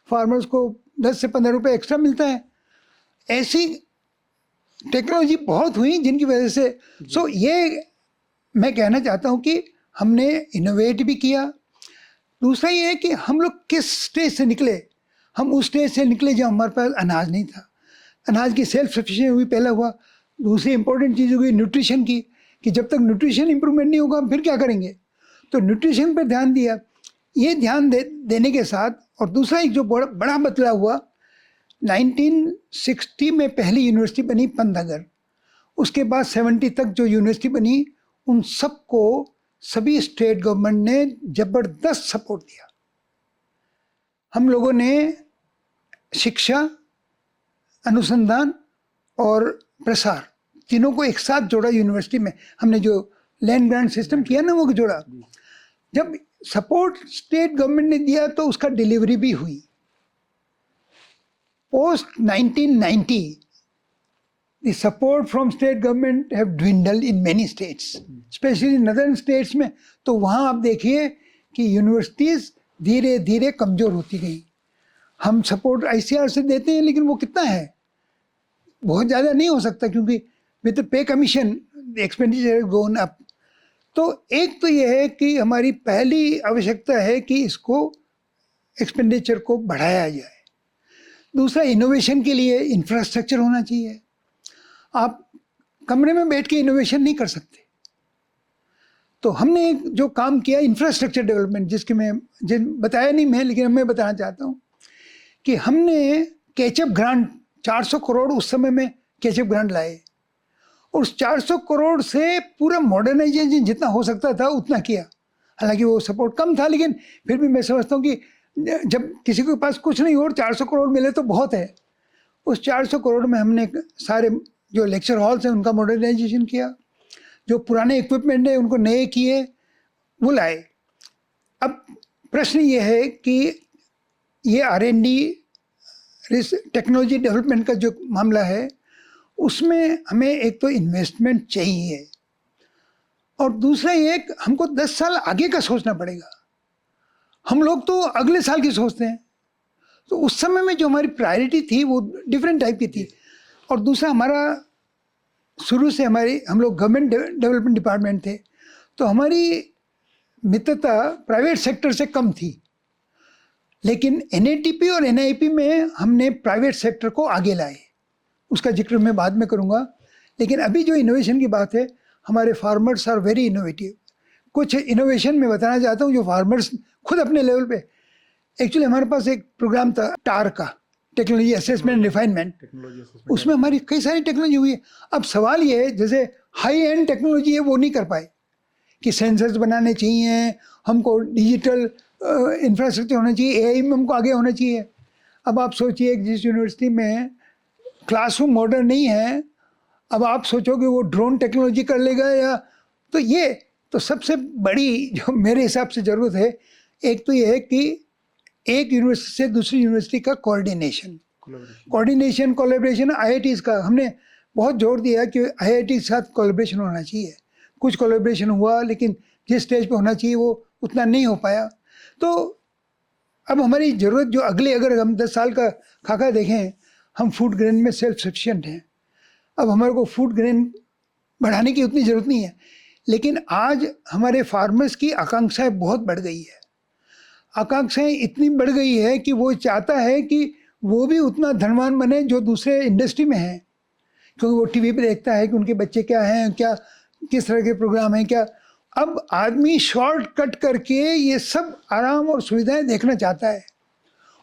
फार्मर्स को 10 से 15 रुपये एक्स्ट्रा मिलता है। ऐसी टेक्नोलॉजी बहुत हुई जिनकी वजह से ये मैं कहना चाहता हूँ कि हमने इनोवेट भी किया। दूसरा ये है कि हम लोग किस स्टेज से निकले। हम उस स्टेज से निकले जब हमारे पास अनाज नहीं था, अनाज की सेल्फ सफिशिएंट हुई, पहला हुआ। दूसरी इंपॉर्टेंट चीज़ हुई न्यूट्रिशन की, कि जब तक न्यूट्रिशन इंप्रूवमेंट नहीं होगा हम फिर क्या करेंगे। तो न्यूट्रिशन पर ध्यान दिया। ये ध्यान देने के साथ, और दूसरा एक जो बड़ा बदलाव हुआ, 1960 में पहली यूनिवर्सिटी बनी पंतनगर। उसके बाद 70 तक जो यूनिवर्सिटी बनी उन सबको सभी स्टेट गवर्नमेंट ने ज़बरदस्त सपोर्ट दिया। हम लोगों ने शिक्षा, अनुसंधान और प्रसार तीनों को एक साथ जोड़ा यूनिवर्सिटी में। हमने जो लैंड ग्रांट सिस्टम किया ना वो जोड़ा। जब सपोर्ट स्टेट गवर्नमेंट ने दिया तो उसका डिलीवरी भी हुई। Post 1990 the support from state government have dwindled in many states, especially northern states में। तो वहाँ आप देखिए कि यूनिवर्सिटीज़ धीरे धीरे कमज़ोर होती गई। हम सपोर्ट ICR से देते हैं, लेकिन वो कितना है, बहुत ज़्यादा नहीं हो सकता, क्योंकि विद पे कमीशन एक्सपेंडिचर गोन अप। तो एक तो ये है कि हमारी पहली आवश्यकता है कि इसको एक्सपेंडिचर को बढ़ाया जाए। दूसरा, इनोवेशन के लिए इंफ्रास्ट्रक्चर होना चाहिए। आप कमरे में बैठ के इनोवेशन नहीं कर सकते। तो हमने एक जो काम किया इंफ्रास्ट्रक्चर डेवलपमेंट, जिसके मैं बताया नहीं मैं, लेकिन मैं बताना चाहता हूँ कि हमने कैचअप ग्रांट 400 करोड़ उस समय में कैचअप ग्रांट लाए, और उस 400 करोड़ से पूरा मॉडर्नाइजेशन जितना हो सकता था उतना किया। हालांकि वो सपोर्ट कम था, लेकिन फिर भी मैं समझता हूँ कि जब किसी के पास कुछ नहीं हो और 400 करोड़ मिले तो बहुत है। उस 400 करोड़ में हमने सारे जो लेक्चर हॉल्स हैं उनका मॉडर्नाइजेशन किया, जो पुराने इक्विपमेंट है उनको नए किए, वो लाए। अब प्रश्न ये है कि ये R&D टेक्नोलॉजी डेवलपमेंट का जो मामला है उसमें हमें एक तो इन्वेस्टमेंट चाहिए, और दूसरा ये हमको 10 साल आगे का सोचना पड़ेगा। हम लोग तो अगले साल की सोचते हैं। तो उस समय में जो हमारी प्रायोरिटी थी वो डिफरेंट टाइप की थी। और दूसरा, हमारा शुरू से हम लोग गवर्नमेंट डेवलपमेंट डिपार्टमेंट थे, तो हमारी मित्रता प्राइवेट सेक्टर से कम थी। लेकिन NATP और NIP में हमने प्राइवेट सेक्टर को आगे लाए, उसका जिक्र मैं बाद में करूँगा। लेकिन अभी जो इनोवेशन की बात है, हमारे फार्मर्स आर वेरी इनोवेटिव। कुछ इनोवेशन में बताना चाहता हूँ जो फार्मर्स खुद अपने लेवल पे। एक्चुअली हमारे पास एक प्रोग्राम था टार का, टेक्नोलॉजी असेसमेंट रिफाइनमेंट। उसमें हमारी कई सारी टेक्नोलॉजी हुई है। अब सवाल ये है, जैसे हाई एंड टेक्नोलॉजी है वो नहीं कर पाए, कि सेंसर्स बनाने चाहिए, हमको डिजिटल इंफ्रास्ट्रक्चर होना चाहिए, AI में हमको आगे होना चाहिए। अब आप सोचिए जिस यूनिवर्सिटी में क्लासरूम मॉडर्न नहीं है, अब आप सोचोगे वो ड्रोन टेक्नोलॉजी कर लेगा या, तो ये तो सबसे बड़ी जो मेरे हिसाब से ज़रूरत है, एक तो ये है कि एक यूनिवर्सिटी से दूसरी यूनिवर्सिटी का कोऑर्डिनेशन, कोलैबोरेशन। IITs का हमने बहुत जोर दिया कि IIT के साथ कोलैबोरेशन होना चाहिए। कुछ कोलैबोरेशन हुआ, लेकिन जिस स्टेज पे होना चाहिए वो उतना नहीं हो पाया। तो अब हमारी ज़रूरत जो अगले, अगर हम 10 साल का खाका देखें, हम फूड ग्रेन में सेल्फ सफिशिएंट हैं। अब हमारे को फूड ग्रेन बढ़ाने की उतनी ज़रूरत नहीं है, लेकिन आज हमारे फार्मर्स की आकांक्षाएं बहुत बढ़ गई है। आकांक्षाएं इतनी बढ़ गई है कि वो चाहता है कि वो भी उतना धनवान बने जो दूसरे इंडस्ट्री में हैं, क्योंकि वो टीवी पे देखता है कि उनके बच्चे क्या हैं, क्या किस तरह के प्रोग्राम हैं क्या। अब आदमी शॉर्टकट करके ये सब आराम और सुविधाएं देखना चाहता है,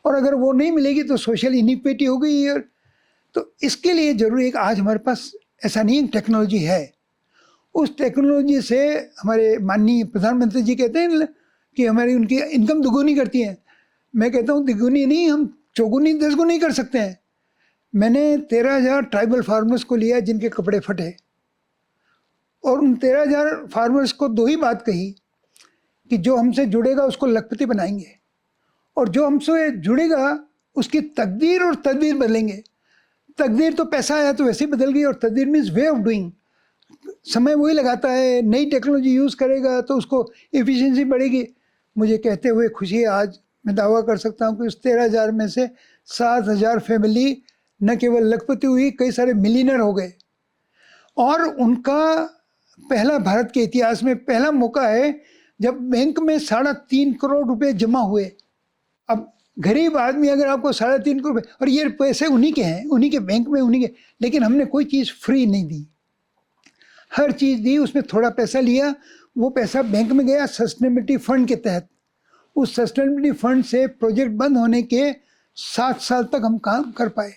और अगर वो नहीं मिलेगी तो सोशल इनिक्विटी हो गई। और तो इसके लिए जरूरी है कि आज हमारे पास ऐसा नहीं टेक्नोलॉजी है, उस टेक्नोलॉजी से हमारे माननीय प्रधानमंत्री जी कहते हैं कि हमारी उनकी इनकम दुगुनी करती है। मैं कहता हूँ दुगुनी नहीं, हम चौगुनी 10 गुनी कर सकते हैं। मैंने 13,000 ट्राइबल फार्मर्स को लिया जिनके कपड़े फटे, और उन 13,000 फार्मर्स को दो ही बात कही कि जो हमसे जुड़ेगा उसको लखपति बनाएंगे, और जो हमसे जुड़ेगा उसकी तकदीर और तदबीर बदलेंगे। तकदीर तो पैसा आया तो वैसे ही बदल गई, और तदबीर मीन्स वे ऑफ डूइंग। समय वही लगाता है, नई टेक्नोलॉजी यूज़ करेगा तो उसको एफिशिएंसी बढ़ेगी। मुझे कहते हुए खुशी है, आज मैं दावा कर सकता हूँ कि उस 13,000 में से 7,000 फैमिली न केवल लखपति हुई, कई सारे मिलियनर हो गए। और उनका पहला, भारत के इतिहास में पहला मौका है जब बैंक में 3.5 करोड़ रुपए जमा हुए। अब गरीब आदमी अगर आपको 3.5 करोड़ रुपए, और ये पैसे उन्हीं के हैं, उन्हीं के बैंक में, उन्हीं के, लेकिन हमने कोई चीज़ फ्री नहीं दी, हर चीज़ दी। उसमें थोड़ा पैसा लिया, वो पैसा बैंक में गया सस्टेनेबिलिटी फंड के तहत। उस सस्टेनेबिलिटी फंड से प्रोजेक्ट बंद होने के 7 साल तक हम काम कर पाए।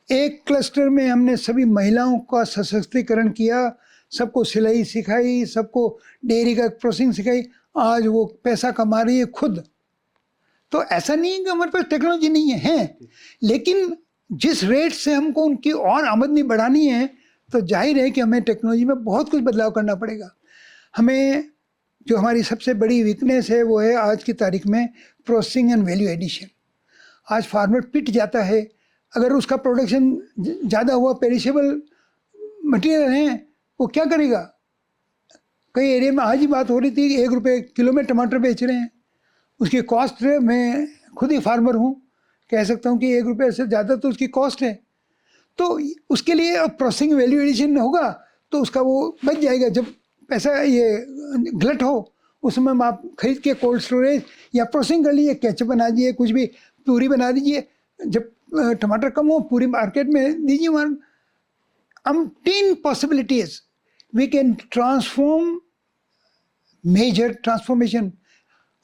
एक क्लस्टर में हमने सभी महिलाओं का सशक्तिकरण किया, सबको सिलाई सिखाई, सबको डेयरी का प्रोसेसिंग सिखाई। आज वो पैसा कमा रही है खुद। तो ऐसा नहीं है कि हमारे पास टेक्नोलॉजी नहीं है, लेकिन जिस रेट से हमको उनकी और आमदनी बढ़ानी है, तो जाहिर है कि हमें टेक्नोलॉजी में बहुत कुछ बदलाव करना पड़ेगा। हमें जो हमारी सबसे बड़ी वीकनेस है वो है आज की तारीख में प्रोसेसिंग एंड वैल्यू एडिशन। आज फार्मर पिट जाता है, अगर उसका प्रोडक्शन ज़्यादा हुआ, पेरिशेबल मटेरियल है, वो क्या करेगा। कई एरिया में आज ही बात हो रही थी कि 1 रुपये किलो में टमाटर बेच रहे हैं। उसकी कॉस्ट, मैं खुद ही फार्मर हूँ, कह सकता हूँ कि 1 रुपये से ज़्यादा तो उसकी कॉस्ट है। तो उसके लिए अब प्रोसेसिंग वैल्यू एडिशन होगा तो उसका वो बच जाएगा। जब पैसा ये गलत हो उस समय आप खरीद के कोल्ड स्टोरेज या प्रोसेसिंग कर लीजिए, केचप बना दीजिए, कुछ भी पूरी बना दीजिए। जब टमाटर कम हो पूरी मार्केट में दीजिए। वहाँ umpteen possibilities we can transform, major transformation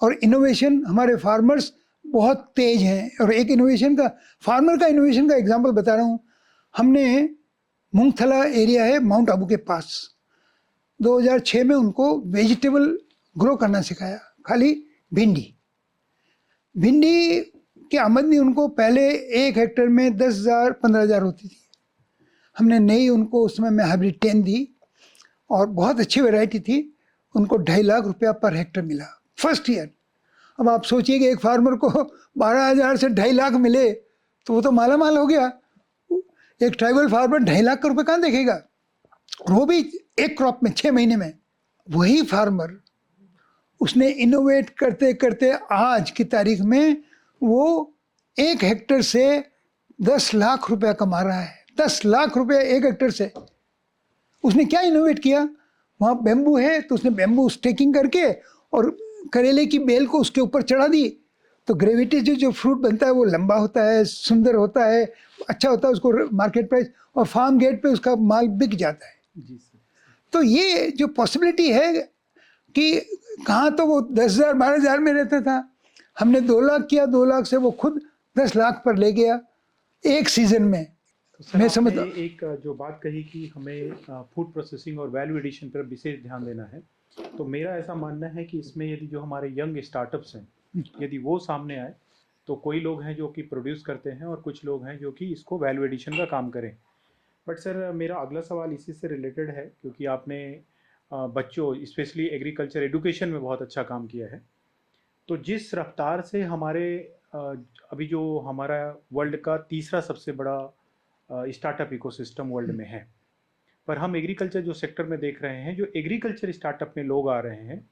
और इनोवेशन। हमारे फार्मर्स बहुत तेज हैं, और एक इनोवेशन का, फार्मर का इनोवेशन का एग्जांपल बता रहा हूँ। हमने मूंगथला एरिया है माउंट आबू के पास, 2006 में उनको वेजिटेबल ग्रो करना सिखाया, खाली भिंडी। भिंडी की आमदनी उनको पहले 1 हेक्टेयर में 10,000 15,000 होती थी। हमने नई उनको उस समय में हाइब्रिड 10 दी, और बहुत अच्छी वैरायटी थी। उनको 2.5 लाख रुपया पर हेक्टेयर मिला फर्स्ट ईयर। अब आप सोचिए कि एक फार्मर को 12,000 से 2.5 लाख मिले तो वो तो माला माल हो गया। एक ट्राइबल फार्मर 2.5 लाख रुपए कहाँ देखेगा, और वो भी एक क्रॉप में 6 महीने में। वही फार्मर, उसने इनोवेट करते करते आज की तारीख में वो 1 हेक्टेयर से 10 लाख रुपया कमा रहा है। 10 लाख रुपया 1 हेक्टेयर से। उसने क्या इनोवेट किया, वहाँ बेम्बू है तो उसने बेम्बू स्टेकिंग करके और करेले की बेल को उसके ऊपर चढ़ा दी, तो ग्रेविटी जो फ्रूट बनता है वो लंबा होता है, सुंदर होता है, अच्छा होता है, उसको मार्केट प्राइस और फार्म गेट पे उसका माल बिक जाता है। जी सर। तो ये जो पॉसिबिलिटी है कि कहाँ तो वो 10,000 12,000 में रहता था, हमने 2 लाख किया, 2 लाख से वो खुद 10 लाख पर ले गया एक सीजन में। तो सर मैं आपने समझता एक जो बात कही कि हमें फूड प्रोसेसिंग और वैल्यू एडिशन पर विशेष ध्यान देना है, तो मेरा ऐसा मानना है कि इसमें यदि जो हमारे यंग स्टार्टअप्स हैं, यदि वो सामने आए, तो कोई लोग हैं जो कि प्रोड्यूस करते हैं और कुछ लोग हैं जो कि इसको वैल्यू एडिशन का काम करें। बट सर मेरा अगला सवाल इसी से रिलेटेड है, क्योंकि आपने बच्चों स्पेशली एग्रीकल्चर एजुकेशन में बहुत अच्छा काम किया है। तो जिस रफ्तार से हमारे अभी जो हमारा वर्ल्ड का तीसरा सबसे बड़ा स्टार्टअप इकोसिस्टम वर्ल्ड में है, पर हम एग्रीकल्चर जो सेक्टर में देख रहे हैं, जो एग्रीकल्चर स्टार्टअप में लोग आ रहे हैं,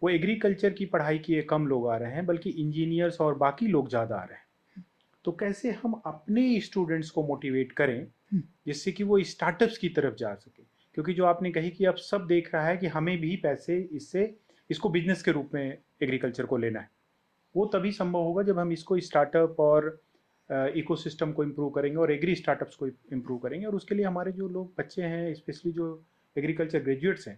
वो एग्रीकल्चर की पढ़ाई किए कम लोग आ रहे हैं, बल्कि इंजीनियर्स और बाकी लोग ज़्यादा आ रहे हैं। तो कैसे हम अपने स्टूडेंट्स को मोटिवेट करें जिससे कि वो स्टार्टअप्स की तरफ जा सके। क्योंकि जो आपने कही कि अब सब देख रहा है कि हमें भी पैसे इसको बिजनेस के रूप में एग्रीकल्चर को लेना है। वो तभी संभव होगा जब हम इसको स्टार्टअप और इकोसिस्टम को इम्प्रूव करेंगे और एग्री स्टार्टअप्स को इम्प्रूव करेंगे। और उसके लिए हमारे जो लोग बच्चे हैं, स्पेशली जो एग्रीकल्चर ग्रेजुएट्स हैं,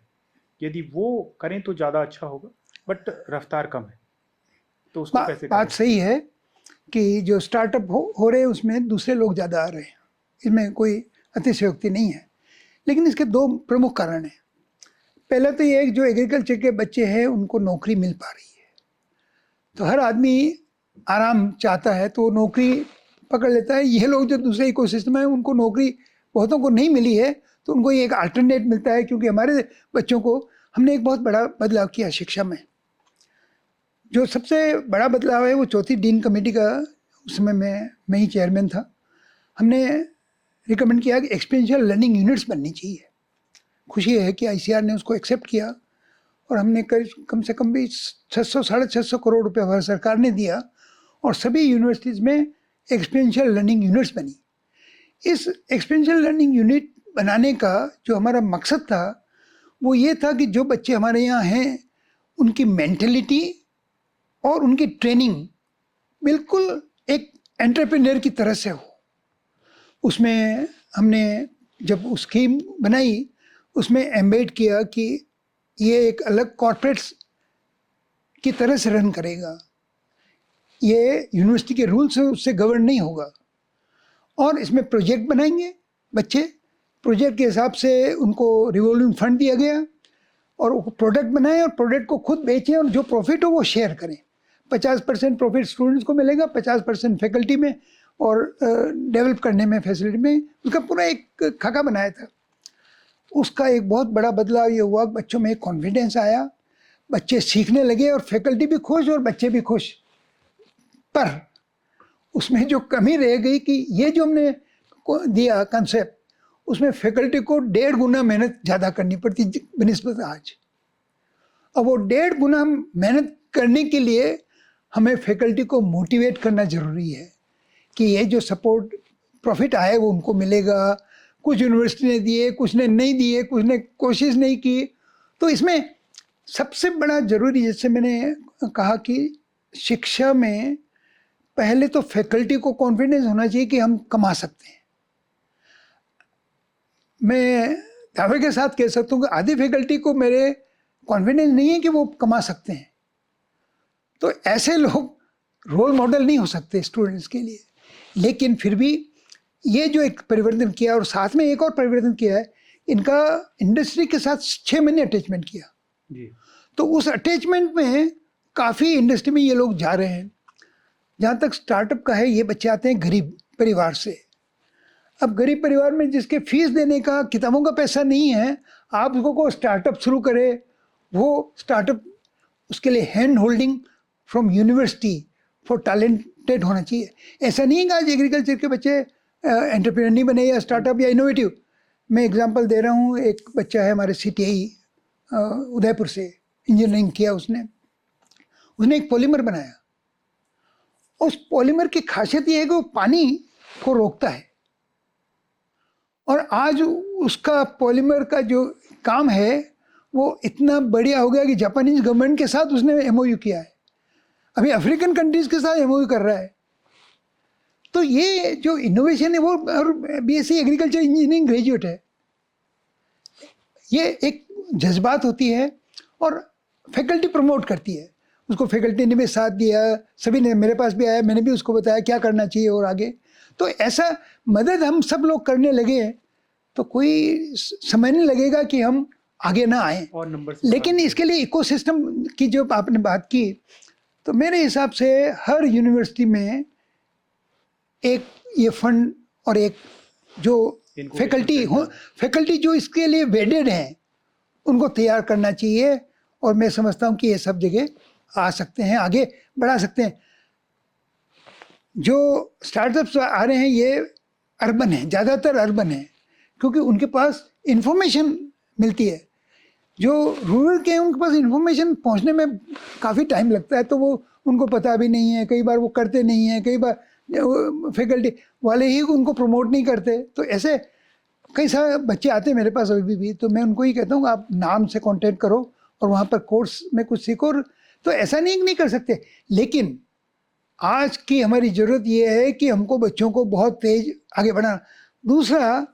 यदि वो करें तो ज़्यादा अच्छा होगा। बट रफ्तार कम है, तो उसको कैसे बात करें? सही है कि जो स्टार्टअप हो रहे हैं उसमें दूसरे लोग ज़्यादा आ रहे हैं, इसमें कोई अतिशयोक्ति नहीं है। लेकिन इसके दो प्रमुख कारण हैं। पहला तो ये है कि जो एग्रीकल्चर के बच्चे हैं उनको नौकरी मिल पा रही है, तो हर आदमी आराम चाहता है तो नौकरी पकड़ लेता है। ये लोग जो दूसरे इकोसिस्टम है उनको नौकरी बहुतों को नहीं मिली है, तो उनको ये एक अल्टरनेट मिलता है। क्योंकि हमारे बच्चों को हमने एक बहुत बड़ा बदलाव किया शिक्षा में। जो सबसे बड़ा बदलाव है वो चौथी डीन कमेटी का, उस समय मैं ही चेयरमैन था। हमने रिकमेंड किया कि एक्सपीरियंशियल लर्निंग यूनिट्स बननी चाहिए। खुशी है कि आईसीआर ने उसको एक्सेप्ट किया और हमने कम से कम भी 600 650 करोड़ रुपए भारत सरकार ने दिया और सभी यूनिवर्सिटीज़ में एक्सपीरियंशियल लर्निंग यूनिट्स बनी। इस एक्सपीरियंशियल लर्निंग यूनिट बनाने का जो हमारा मकसद था वो ये था कि जो बच्चे हमारे यहाँ हैं उनकी मेंटलिटी और उनकी ट्रेनिंग बिल्कुल एक एंटरप्रेन्योर की तरह से हो। उसमें हमने जब वो स्कीम बनाई उसमें एम्बेड किया कि ये एक अलग कॉर्पोरेट्स की तरह से रन करेगा, ये यूनिवर्सिटी के रूल से उससे गवर्न नहीं होगा। और इसमें प्रोजेक्ट बनाएंगे बच्चे, प्रोजेक्ट के हिसाब से उनको रिवॉल्विंग फंड दिया गया और वो प्रोडक्ट बनाएं और प्रोडक्ट को खुद बेचें और जो प्रॉफिट हो वो शेयर करें। 50% प्रॉफिट स्टूडेंट्स को मिलेगा, 50% फैकल्टी में और डेवलप करने में फैसिलिटी में। उसका पूरा एक खाका बनाया था। उसका एक बहुत बड़ा बदलाव ये हुआ, बच्चों में एक कॉन्फिडेंस आया, बच्चे सीखने लगे और फैकल्टी भी खुश और बच्चे भी खुश। पर उसमें जो कमी रह गई कि ये जो हमने दिया कंसेप्ट, उसमें फैकल्टी को 1.5 गुना मेहनत ज़्यादा करनी पड़ती बनिस्बत आज। अब वो 1.5 गुना मेहनत करने के लिए हमें फैकल्टी को मोटिवेट करना ज़रूरी है कि ये जो सपोर्ट प्रॉफिट आए वो उनको मिलेगा। कुछ यूनिवर्सिटी ने दिए, कुछ ने नहीं दिए, कुछ ने कोशिश नहीं की। तो इसमें सबसे बड़ा ज़रूरी, जैसे मैंने कहा कि शिक्षा में पहले तो फैकल्टी को कॉन्फिडेंस होना चाहिए कि हम कमा सकते हैं। मैं दावे के साथ कह सकता हूँ कि आधी फैकल्टी को मेरे कॉन्फिडेंस नहीं है कि वो कमा सकते हैं। तो ऐसे लोग रोल मॉडल नहीं हो सकते स्टूडेंट्स के लिए। लेकिन फिर भी ये जो एक परिवर्तन किया और साथ में एक और परिवर्तन किया है, इनका इंडस्ट्री के साथ 6 महीने अटैचमेंट किया जी। तो उस अटैचमेंट में काफ़ी इंडस्ट्री में ये लोग जा रहे हैं। जहाँ तक स्टार्टअप का है, ये बच्चे आते हैं गरीब परिवार से। अब गरीब परिवार में जिसके फीस देने का, किताबों का पैसा नहीं है, आप उसको को स्टार्टअप शुरू करे, वो स्टार्टअप उसके लिए hand holding from university for talented होना चाहिए। ऐसा नहीं है कि आज एग्रीकल्चर के बच्चे एंटरप्रेन्योर नहीं बने या स्टार्टअप या इनोवेटिव। मैं एग्जांपल दे रहा हूँ, एक बच्चा है हमारे सीटीआई उदयपुर से, इंजीनियरिंग किया उसने एक पॉलीमर बनाया। उस पॉलीमर की खासियत ये है कि वो पानी को रोकता है और आज उसका पॉलीमर का जो काम है वो इतना बढ़िया हो गया कि जापानीज गवर्नमेंट के साथ उसने एमओयू किया है। अभी अफ्रीकन कंट्रीज के साथ एमओयू कर रहा है। तो ये जो इनोवेशन है वो, और बीएससी एग्रीकल्चर इंजीनियरिंग ग्रेजुएट है, ये एक जज्बात होती है और फैकल्टी प्रमोट करती है उसको। फैकल्टी ने भी साथ दिया, सभी ने, मेरे पास भी आया, मैंने भी उसको बताया क्या करना चाहिए और आगे। तो ऐसा मदद हम सब लोग करने लगे तो कोई समय नहीं लगेगा कि हम आगे ना आए। और नंबर लेकिन इसके लिए इकोसिस्टम की जो आपने बात की, तो मेरे हिसाब से हर यूनिवर्सिटी में एक ये फंड और एक जो फैकल्टी जो इसके लिए वेडेड हैं उनको तैयार करना चाहिए। और मैं समझता हूँ कि ये सब जगह आ सकते हैं, आगे बढ़ा सकते हैं। जो स्टार्टअप्स आ रहे हैं ये अर्बन हैं, ज़्यादातर अर्बन हैं, क्योंकि उनके पास इंफॉर्मेशन मिलती है। जो रूरल के हैं उनके पास इंफॉर्मेशन पहुंचने में काफ़ी टाइम लगता है, तो वो उनको पता भी नहीं है, कई बार वो करते नहीं हैं, कई बार फैकल्टी वाले ही उनको प्रमोट नहीं करते। तो ऐसे कई सारे बच्चे आते हैं मेरे पास अभी भी, तो मैं उनको ही कहता हूँ आप नाम से कांटेक्ट करो और वहाँ पर कोर्स में कुछ सीखो। तो ऐसा नहीं कर सकते, लेकिन आज की हमारी ज़रूरत ये है कि हमको बच्चों को बहुत तेज आगे बढ़ाना। दूसरा,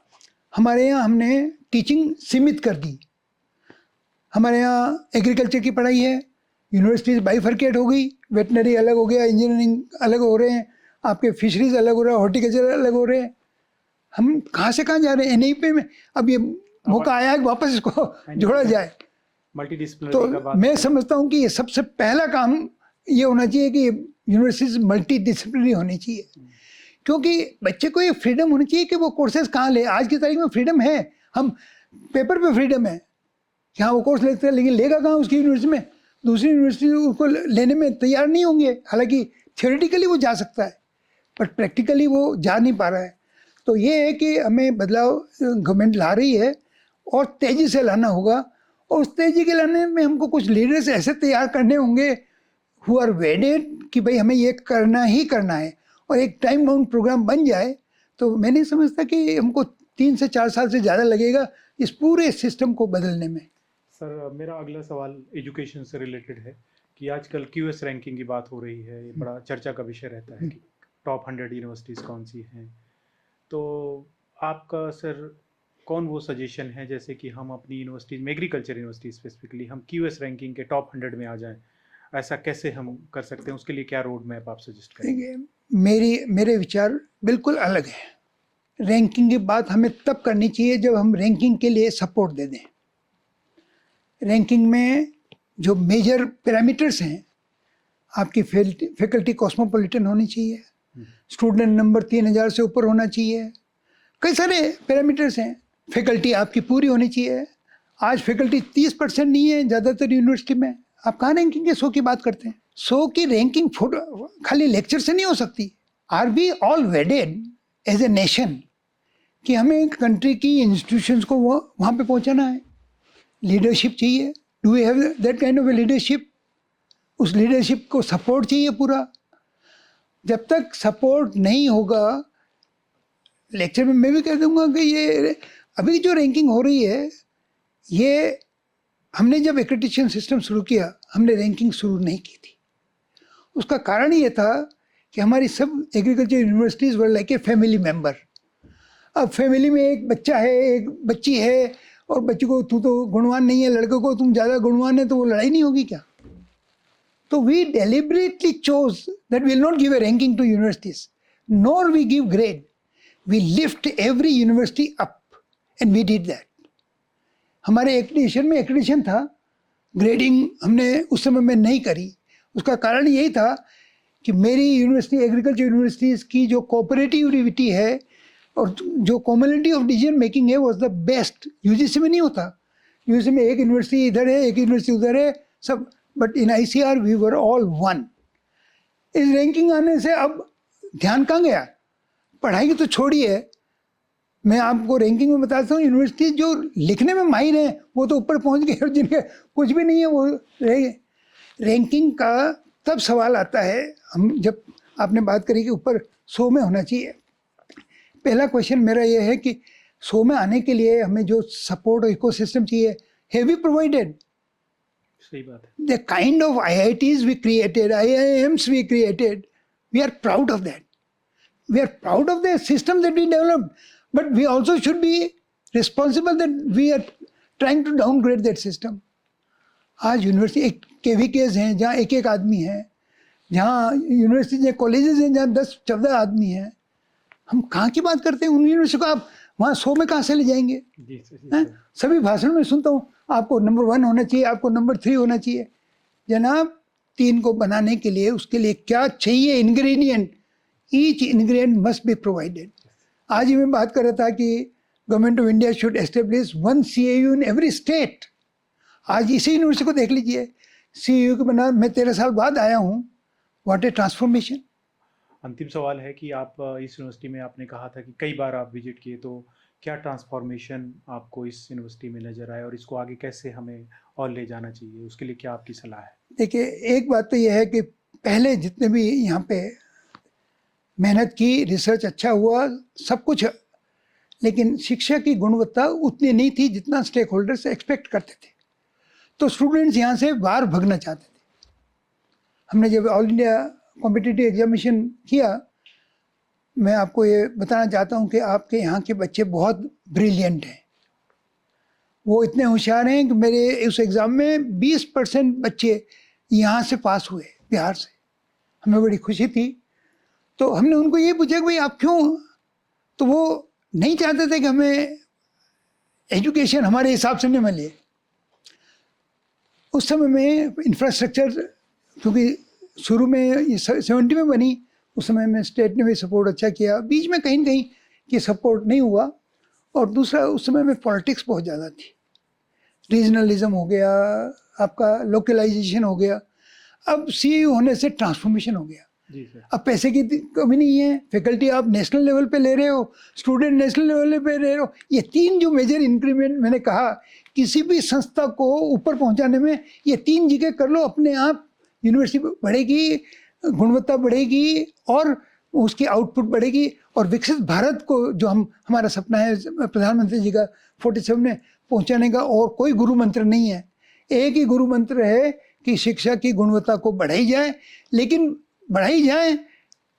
हमारे यहाँ हमने टीचिंग सीमित कर दी। हमारे यहाँ एग्रीकल्चर की पढ़ाई है, यूनिवर्सिटीज बाइफरकेट हो गई, वेटनरी अलग हो गया, इंजीनियरिंग अलग हो रहे हैं, आपके फिशरीज अलग हो रहा है, हॉर्टिकल्चर अलग हो रहे हैं। हम कहाँ से कहाँ जा रहे हैं? एनईपी में अब ये मौका आया है कि वापस इसको जोड़ा जाए। तो मैं समझता हूँ कि ये सबसे पहला काम ये होना चाहिए कि यूनिवर्सिटीज मल्टी डिसिप्लिनरी होनी चाहिए, क्योंकि बच्चे को ये फ्रीडम होनी चाहिए कि वो कोर्सेज कहाँ ले। आज की तारीख में फ्रीडम है, हम पेपर पे फ्रीडम है कि हाँ वो कोर्स लेते हैं, लेकिन लेगा कहाँ उसकी यूनिवर्सिटी में? दूसरी यूनिवर्सिटी उसको लेने में तैयार नहीं होंगे। हालांकि थियोरेटिकली वो जा सकता है, बट प्रैक्टिकली वो जा नहीं पा रहा है। तो ये है कि हमें बदलाव गवर्नमेंट ला रही है और तेज़ी से लाना होगा, और उस तेज़ी के लाने में हमको कुछ लीडर्स ऐसे तैयार करने होंगे हु आर वेडेड कि भाई हमें ये करना ही करना है, और एक टाइम बाउंड प्रोग्राम बन जाए। तो मैं नहीं समझता कि हमको 3 से 4 साल से ज़्यादा लगेगा इस पूरे सिस्टम को बदलने में। सर, मेरा अगला सवाल एजुकेशन से रिलेटेड है कि आजकल क्यूएस रैंकिंग की बात हो रही है, ये बड़ा चर्चा का विषय रहता है कि टॉप 100 यूनिवर्सिटीज़ कौन सी हैं। तो आपका सर कौन वो सजेशन है जैसे कि हम अपनी यूनिवर्सिटीज़ में, एग्रीकल्चर यूनिवर्सिटी स्पेसिफिकली, हम क्यूएस रैंकिंग के टॉप 100 में आ जाएं? ऐसा कैसे हम कर सकते हैं? उसके लिए क्या रोड मैप आप सजेस्ट करेंगे? मेरे विचार बिल्कुल अलग है। रैंकिंग की बात हमें तब करनी चाहिए जब हम रैंकिंग के लिए सपोर्ट दे दें। रैंकिंग में जो मेजर पैरामीटर्स हैं, आपकी फैकल्टी कॉस्मोपॉलिटन होनी चाहिए, स्टूडेंट नंबर 3000 से ऊपर होना चाहिए, कई सारे पैरामीटर्स हैं। फैकल्टी आपकी पूरी होनी चाहिए। आज फैकल्टी 30% नहीं है ज़्यादातर यूनिवर्सिटी में। आप कहाँ रैंकिंग के 100 की बात करते हैं? 100 की रैंकिंग खाली लेक्चर से नहीं हो सकती। Are we all wedded as a nation कि हमें एक कंट्री की इंस्टीट्यूशंस को वहाँ पे पहुँचाना है? लीडरशिप चाहिए। Do we have that kind of a leadership? उस लीडरशिप को सपोर्ट चाहिए पूरा। जब तक सपोर्ट नहीं होगा, लेक्चर में मैं भी कह दूंगा कि ये अभी जो रैंकिंग हो रही है, ये हमने जब एक्रेडिटेशन सिस्टम शुरू किया, हमने रैंकिंग शुरू नहीं की थी। उसका कारण ये था कि हमारी सब agriculture universities were like a family member. अब फैमिली में एक बच्चा है, एक बच्ची है, और बच्ची को तू तो गुणवान नहीं है, लड़के को तुम ज़्यादा गुणवान है, तो वो लड़ाई नहीं होगी क्या? तो we deliberately chose that will not give a ranking to universities, nor we give grade, we lift every university up, and we did that. हमारे एक्रेडिटेशन था, ग्रेडिंग हमने उस समय में नहीं करी। उसका कारण यही था कि मेरी यूनिवर्सिटी, एग्रीकल्चर यूनिवर्सिटीज़ की जो कोऑपरेटिविटी है और जो कॉमनिटी ऑफ डिसीजन मेकिंग है, वॉज द बेस्ट। यूजीसी में नहीं होता। यूजीसी में एक यूनिवर्सिटी इधर है, एक यूनिवर्सिटी उधर है, सब। But in ICAR we were all one. इस रैंकिंग आने से अब ध्यान कहाँ गया? पढ़ाई की तो छोड़िए, मैं आपको रैंकिंग में बताता हूँ, यूनिवर्सिटी जो लिखने में माहिर हैं वो तो ऊपर पहुँच गए, और जिनके कुछ भी नहीं है वो रह गए। रैंकिंग का तब सवाल आता है, हम जब आपने बात करी कि ऊपर 100 में होना चाहिए, पहला क्वेश्चन मेरा ये है कि 100 में आने के लिए हमें जो सपोर्ट और इकोसिस्टम चाहिए, हैव वी प्रोवाइडेड? सही बात है। The kind of IITs we created, IIMs we created, we are proud of that. We are proud of the system that we developed, but we also should be responsible that we are trying to downgrade that system. आज university एक KVKs हैं जहाँ एक एक आदमी है, जहाँ university colleges हैं जहाँ 10-14 आदमी हैं। हम कहाँ की बात करते हैं? उन यूनिवर्सिटी को आप वहाँ 100 में कहाँ से ले जाएंगे? सभी भाषण में सुनता हूँ, आपको नंबर 1 होना चाहिए, आपको नंबर 3 होना चाहिए। जनाब, 3 को बनाने के लिए उसके लिए क्या चाहिए? Ingredient, each ingredient must be provided. आज ही मैं बात कर रहा था कि government of India should establish 1 CAU in every state. आज इसी यूनिवर्सिटी को देख लीजिए, CAU के बना मैं 13 साल बाद आया हूँ। What A transformation. अंतिम सवाल है कि आप इस यूनिवर्सिटी में, आपने कहा था कि कई बार आप विजिट किए, तो क्या ट्रांसफॉर्मेशन आपको इस यूनिवर्सिटी में नज़र आया और इसको आगे कैसे हमें और ले जाना चाहिए, उसके लिए क्या आपकी सलाह है? देखिए, एक बात तो यह है कि पहले जितने भी यहाँ पे मेहनत की, रिसर्च अच्छा हुआ, सब कुछ, लेकिन शिक्षा की गुणवत्ता उतनी नहीं थी जितना स्टेक होल्डर्स एक्सपेक्ट करते थे। तो स्टूडेंट्स यहाँ से बाहर भागना चाहते थे। हमने जब ऑल इंडिया कॉम्पिटिटिव एग्जामिनेशन किया, मैं आपको ये बताना चाहता हूँ कि आपके यहाँ के बच्चे बहुत ब्रिलियंट हैं, वो इतने होशियार हैं कि मेरे उस एग्ज़ाम में 20% बच्चे यहाँ से पास हुए, बिहार से। हमें बड़ी खुशी थी। तो हमने उनको ये पूछा कि भाई आप क्यों, तो वो नहीं चाहते थे कि हमें एजुकेशन हमारे हिसाब से नहीं मिले। उस समय में इंफ्रास्ट्रक्चर, क्योंकि शुरू में 70 में बनी, उस समय में स्टेट ने भी सपोर्ट अच्छा किया, बीच में कहीं न कहीं कि सपोर्ट नहीं हुआ। और दूसरा, उस समय में पॉलिटिक्स बहुत ज़्यादा थी, रीजनलिज्म हो गया, आपका लोकलाइजेशन हो गया। अब सीयू होने से ट्रांसफॉर्मेशन हो गया। जी सर। अब पैसे की कमी नहीं है, फैकल्टी आप नेशनल लेवल पे ले रहे हो, स्टूडेंट नेशनल लेवल पे ले रहे हो। ये 3 जो मेजर इंक्रीमेंट मैंने कहा, किसी भी संस्था को ऊपर पहुंचाने में ये 3 जगह कर लो, अपने आप यूनिवर्सिटी बढ़ेगी, गुणवत्ता बढ़ेगी और उसकी आउटपुट बढ़ेगी। और विकसित भारत को जो हमारा सपना है प्रधानमंत्री जी का 47 में पहुंचाने का, और कोई गुरु मंत्र नहीं है। एक ही गुरु मंत्र है कि शिक्षा की गुणवत्ता को बढ़ाई जाए, लेकिन बढ़ाई जाए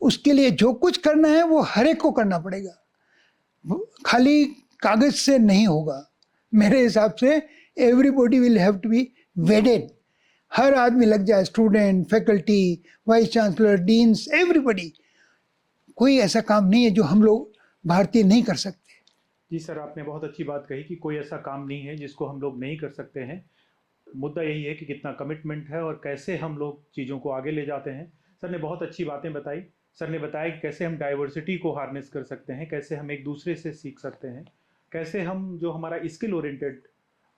उसके लिए जो कुछ करना है वो हर एक को करना पड़ेगा, खाली कागज से नहीं होगा। मेरे हिसाब से everybody will have to be wedded, हर आदमी लग जाए, student, faculty, vice chancellor, deans, everybody. कोई ऐसा काम नहीं है जो हम लोग भारतीय नहीं कर सकते। जी सर, आपने बहुत अच्छी बात कही कि कोई ऐसा काम नहीं है जिसको हम लोग नहीं कर सकते हैं। मुद्दा यही है कि कितना कमिटमेंट है और कैसे हम लोग चीज़ों को आगे ले जाते हैं। सर ने बहुत अच्छी बातें बताई। सर ने बताया कि कैसे हम डाइवर्सिटी को हार्नेस कर सकते हैं, कैसे हम एक दूसरे से सीख सकते हैं, कैसे हम जो हमारा स्किल ओरिएंटेड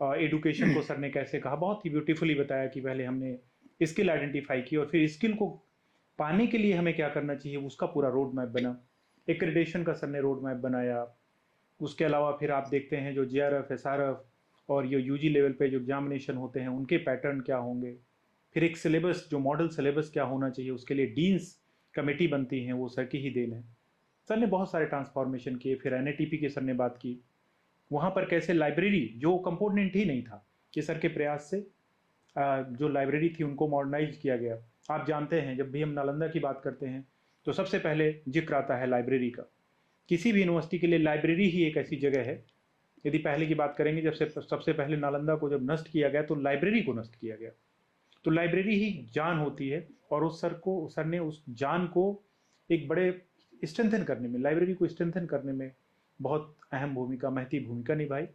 एडुकेशन को सर ने कैसे कहा, बहुत ही ब्यूटीफुली बताया कि पहले हमने स्किल आइडेंटिफाई की और फिर स्किल को पाने के लिए हमें क्या करना चाहिए, उसका पूरा रोड मैप बना। एक्रेडिटेशन का सर ने रोड मैप बनाया। उसके अलावा फिर आप देखते हैं जो जेआरएफ, एसआरएफ और ये यूजी लेवल पे जो एग्जामिनेशन होते हैं उनके पैटर्न क्या होंगे। फिर एक सिलेबस, जो मॉडल सिलेबस क्या होना चाहिए, उसके लिए डीन्स कमेटी बनती हैं, वो सर की ही देन है। सर ने बहुत सारे ट्रांसफॉर्मेशन किए। फिर एनएटीपी की सर ने बात की, वहाँ पर कैसे लाइब्रेरी जो कंपोनेंट ही नहीं था, कि सर के प्रयास से जो लाइब्रेरी थी उनको मॉडर्नाइज किया गया। आप जानते हैं जब भी हम नालंदा की बात करते हैं तो सबसे पहले जिक्र आता है लाइब्रेरी का। किसी भी यूनिवर्सिटी के लिए लाइब्रेरी ही एक ऐसी जगह है। यदि पहले की बात करेंगे, जब से सबसे पहले नालंदा को जब नष्ट किया गया तो लाइब्रेरी को नष्ट किया गया। तो लाइब्रेरी ही जान होती है और उस सर ने उस जान को एक बड़े स्ट्रेंथन करने में, लाइब्रेरी को स्ट्रेंथन करने में बहुत अहम भूमिका, महती भूमिका निभाई।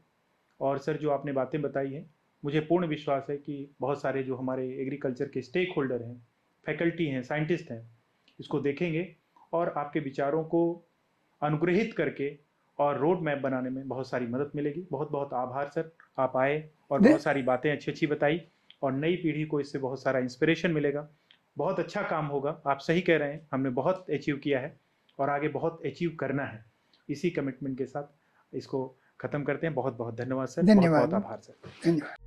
और सर जो आपने बातें बताई हैं, मुझे पूर्ण विश्वास है कि बहुत सारे जो हमारे एग्रीकल्चर के स्टेक होल्डर हैं, फैकल्टी हैं, साइंटिस्ट हैं, इसको देखेंगे और आपके विचारों को अनुग्रहित करके और रोड मैप बनाने में बहुत सारी मदद मिलेगी। बहुत बहुत आभार सर, आप आए और बहुत सारी बातें अच्छी अच्छी बताई और नई पीढ़ी को इससे बहुत सारा इंस्पिरेशन मिलेगा। बहुत अच्छा काम होगा। आप सही कह रहे हैं, हमने बहुत अचीव किया है और आगे बहुत अचीव करना है। इसी कमिटमेंट के साथ इसको ख़त्म करते हैं। बहुत बहुत धन्यवाद सर। बहुत बहुत धन्यवाद, आभार सर। धन्यवाद।